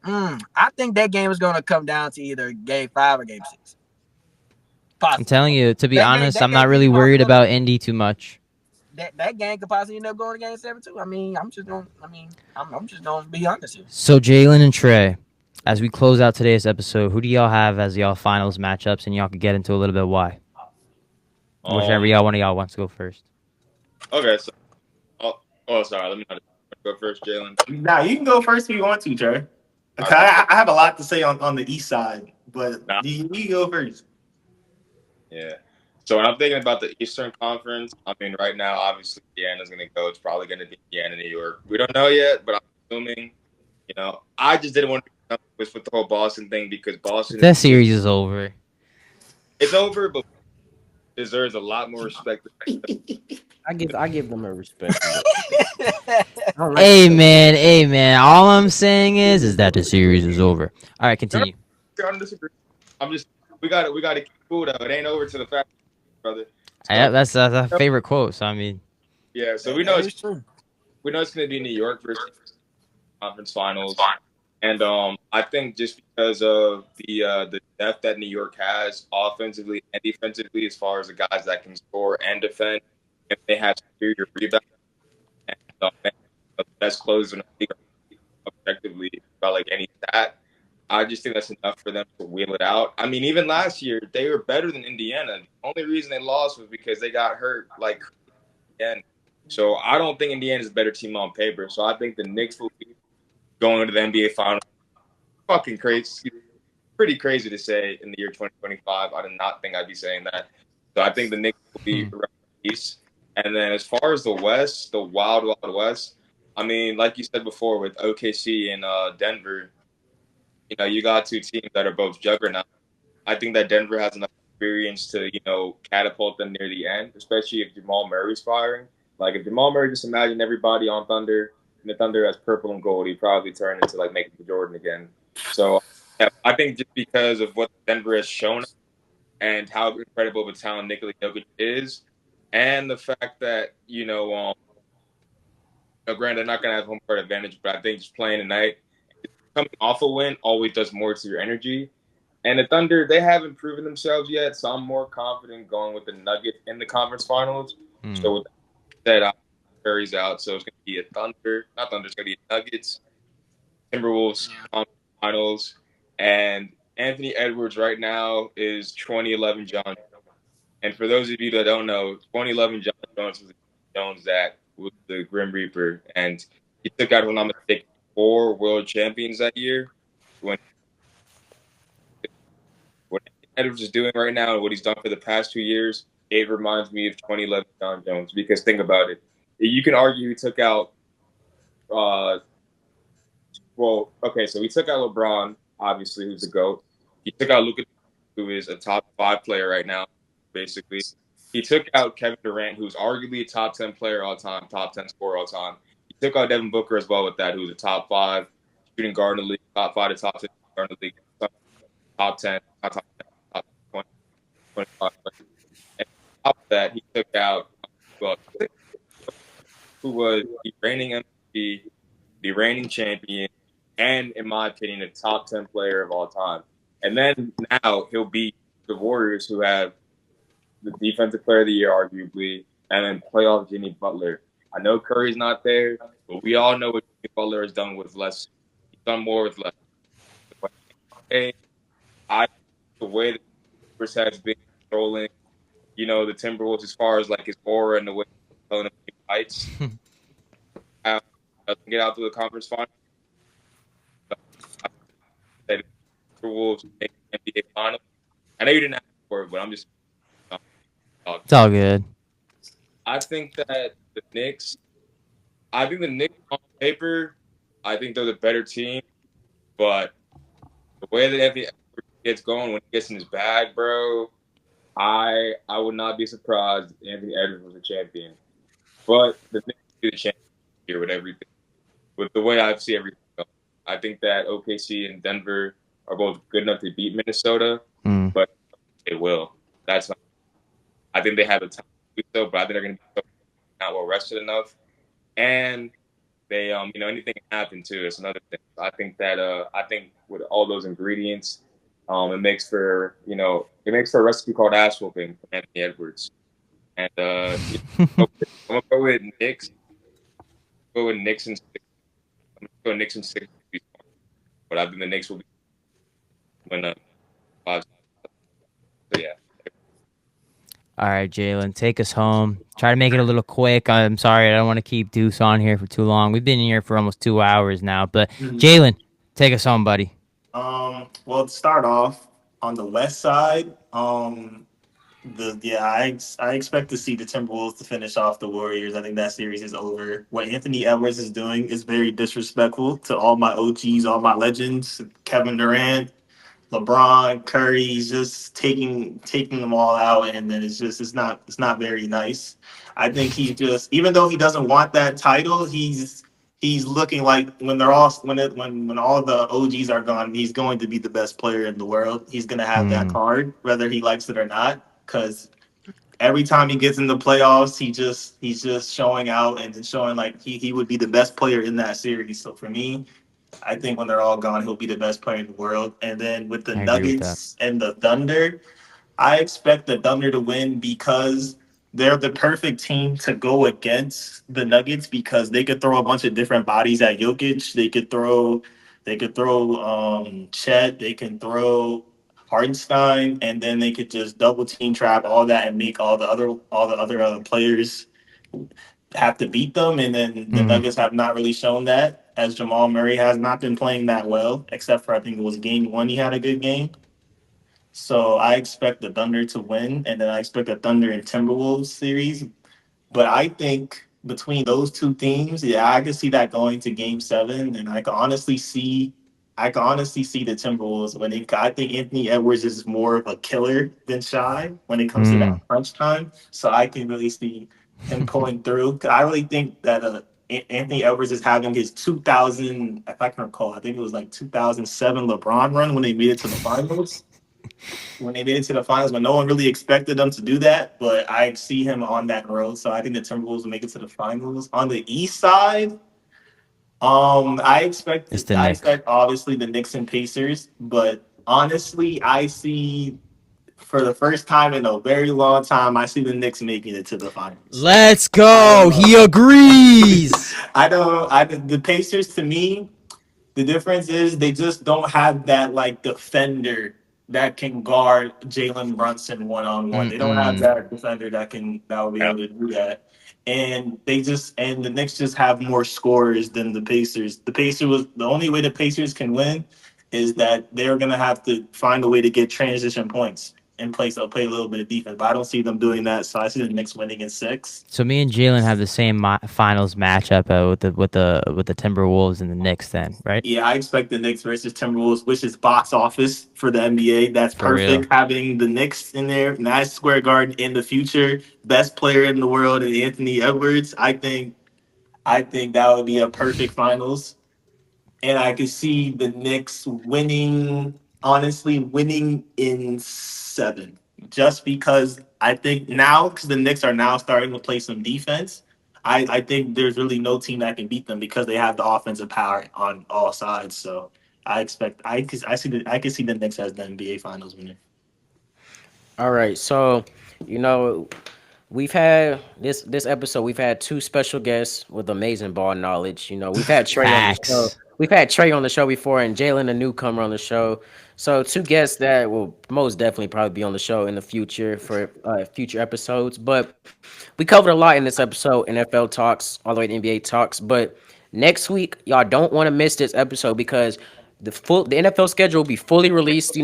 I think that game is going to come down to either Game 5 or Game 6. I'm Possibly. telling you, to be That game- honest, that I'm not game really could worried possibly- about Indy too much. That game could possibly end up going to Game 7 too. I mean, I'm just going. I'm just going to be honest here. So Jalen and Trey, as we close out today's episode, who do y'all have as y'all finals matchups, and y'all could get into a little bit why? Whichever one of y'all wants to go first. Okay, so sorry. Let me not go first, Jalen. nah, you can go first if you want to, Trey. I have a lot to say on the east side, but Nah. you can go first. Yeah. So when I'm thinking about the Eastern Conference, I mean, right now, obviously, Indiana's going to go. It's probably going to be Indiana, New York. We don't know yet, but I'm assuming. I just didn't want to be with the whole Boston thing because Boston. That series is over. It's over, but deserves a lot more respect. I give them a respect. Hey man. All I'm saying is that the series is over. All right, continue. I don't disagree. I'm just we got to keep cool though. It ain't over to the fact, brother. Yeah, So that's a favorite quote. So I mean, yeah, so That is true. we know it's going to be New York versus conference finals, and I think just because of the depth that New York has offensively and defensively, as far as the guys that can score and defend, if they have superior rebound and the best closers in the league objectively about like any stat, I just think that's enough for them to wheel it out. I mean, even last year they were better than Indiana. The only reason they lost was because they got hurt like again. So I don't think Indiana's a better team on paper. So I think the Knicks will be going into the NBA Finals. Fucking crazy, pretty crazy to say in the year 2025. I did not think I'd be saying that. So I think the Knicks will be around the East. And then as far as the West, the Wild Wild West, I mean, like you said before with OKC and Denver, you got two teams that are both juggernauts. I think that Denver has enough experience to, catapult them near the end, especially if Jamal Murray's firing. Like if Jamal Murray just imagine everybody on Thunder and the Thunder has purple and gold, he'd probably turn into like Michael Jordan again. So yeah, I think just because of what Denver has shown and how incredible of a talent Nikola Jokic is, and the fact that granted they're not gonna have home court advantage, but I think just playing tonight, coming off a win always does more to your energy. And the Thunder, they haven't proven themselves yet, so I'm more confident going with the Nuggets in the conference finals. So with that said, Curry's out, so it's going to be a Thunder, not Thunder, it's going to be Nuggets, Timberwolves conference finals, and Anthony Edwards right now is 2011 John. And for those of you that don't know, 2011 John Jones was Jones that was the Grim Reaper, and he took out, if I'm not mistaken, 4 world champions that year. When what Edwards is doing right now and what he's done for the past 2 years, it reminds me of 2011 John Jones. Because think about it, you can argue he took out. Well, okay, so he took out LeBron, obviously, who's the GOAT. He took out Luka, who is a top 5 player right now, basically. He took out Kevin Durant, who's arguably a top 10 player all time, top 10 scorer all time. He took out Devin Booker as well with that, who's a top 5 shooting guard in the league, top 5 to top 10 guard in the league, top 10, top 10, top 20, 25. And on top of that, he took out, well, who was the reigning MVP, the reigning champion, and in my opinion, a top 10 player of all time. And then now he'll beat the Warriors, who have the defensive player of the year, arguably, and then playoff Jimmy Butler. I know Curry's not there, but we all know what Jimmy Butler has done with less. He's done more with less. The way that Clippers has been controlling, the Timberwolves as far as like his aura and the way he's telling them heights. Doesn't get out to the conference final. Timberwolves make NBA final. I know you didn't ask for it, but I'm just. It's all good. I think that the Knicks. I think the Knicks on paper, I think they're the better team, but the way that Anthony Edwards gets going when he gets in his bag, bro, I would not be surprised if Anthony Edwards was a champion. But the Knicks will be the champion here with everything. With the way I see everything going. I think that OKC and Denver are both good enough to beat Minnesota, but they will. That's not. I think they have a time to do so, but I think they're going to be not well rested enough, and they, anything can happen too. It's another thing. I think that, with all those ingredients, it makes for a recipe called ass whooping for Anthony Edwards, and I'm gonna go with Knicks. Go with Knicks and 6. I'm gonna go Knicks and 6. But I think the Knicks will be when 5. So yeah. All right, Jalen, take us home. Try to make it a little quick. I'm sorry, I don't want to keep Deuce on here for too long. We've been here for almost 2 hours now, but Jalen, take us home, buddy. Well, to start off on the West side, I expect to see the Timberwolves to finish off the Warriors. I think that series is over. What Anthony Edwards is doing is very disrespectful to all my OGs, all my legends, Kevin Durant, LeBron, Curry. He's just taking them all out, and then it's not very nice. I think he just, even though he doesn't want that title, he's looking like when they're all when all the OGs are gone, he's going to be the best player in the world. He's going to have that Mm. card, whether he likes it or not, because every time he gets in the playoffs, he's just showing out and showing like he would be the best player in that series. So for me, I think when they're all gone, he'll be the best player in the world. And then with the I agree with that. Nuggets and the Thunder, I expect the Thunder to win because they're the perfect team to go against the Nuggets because they could throw a bunch of different bodies at Jokic. They could throw Chet, they can throw Hardenstein, and then they could just double team trap all that and make all the other players have to beat them. And then the Mm. Nuggets have not really shown that, as Jamal Murray has not been playing that well, except for I think it was game one he had a good game. So I expect the Thunder to win, and then I expect the Thunder and Timberwolves series. But I think between those two teams, yeah, I could see that going to Game Seven, and I can honestly see the Timberwolves winning. I think Anthony Edwards is more of a killer than Shy when it comes to Mm. that crunch time. So I can really see him pulling through. 'Cause I really think that Anthony Edwards is having his 2000, if I can recall, I think it was like 2007 LeBron run when they made it to the finals when no one really expected them to do that, but I see him on that road. So I think the Timberwolves will make it to the finals. On the East side, It's the I Knicks. expect obviously the Knicks and Pacers, but honestly, I see for the first time in a very long time, I see the Knicks making it to the finals. Let's I don't go. He know. agrees. I don't. The Pacers to me, the difference is they just don't have that like defender that can guard Jalen Brunson one on one. They don't have Mm-mm. that defender that will be able to do that. And the Knicks just have more scorers than the Pacers. The only way the Pacers can win is that they're gonna have to find a way to get transition points and play a little bit of defense. But I don't see them doing that, so I see the Knicks winning in six. So me and Jalen have the same finals matchup with the Timberwolves and the Knicks. Then, right? Yeah, I expect the Knicks versus Timberwolves, which is box office for the NBA. That's For real. perfect. Having the Knicks in there, Madison Square Garden in the future, best player in the world, and Anthony Edwards. I think that would be a perfect finals, and I could see the Knicks winning. Honestly, winning in seven, just because I think now because the Knicks are now starting to play some defense. I think there's really no team that can beat them because they have the offensive power on all sides. So I expect I can see the Knicks as the NBA Finals winner. All right, so you know we've had this episode. We've had two special guests with amazing ball knowledge. We've had Trey on the show. Facts. We've had Trey on the show before, and Jalen, a newcomer, on the show. So two guests that will most definitely probably be on the show in the future for future episodes. But we covered a lot in this episode: NFL talks, all the way to NBA talks. But next week, y'all don't want to miss this episode because the NFL schedule will be fully released.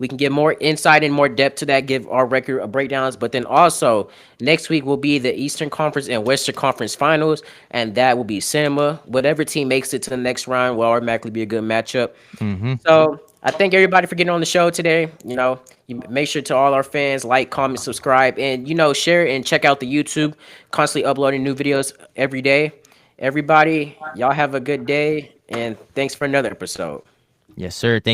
We can get more insight and more depth to that, give our record breakdowns. But then also next week will be the Eastern Conference and Western Conference Finals, and that will be cinema. Whatever team makes it to the next round will automatically be a good matchup. Mm-hmm. So I thank everybody for getting on the show today. You make sure to all our fans like, comment, subscribe, and share and check out the YouTube. Constantly uploading new videos every day. Everybody, y'all have a good day, and thanks for another episode. Yes, sir. Thank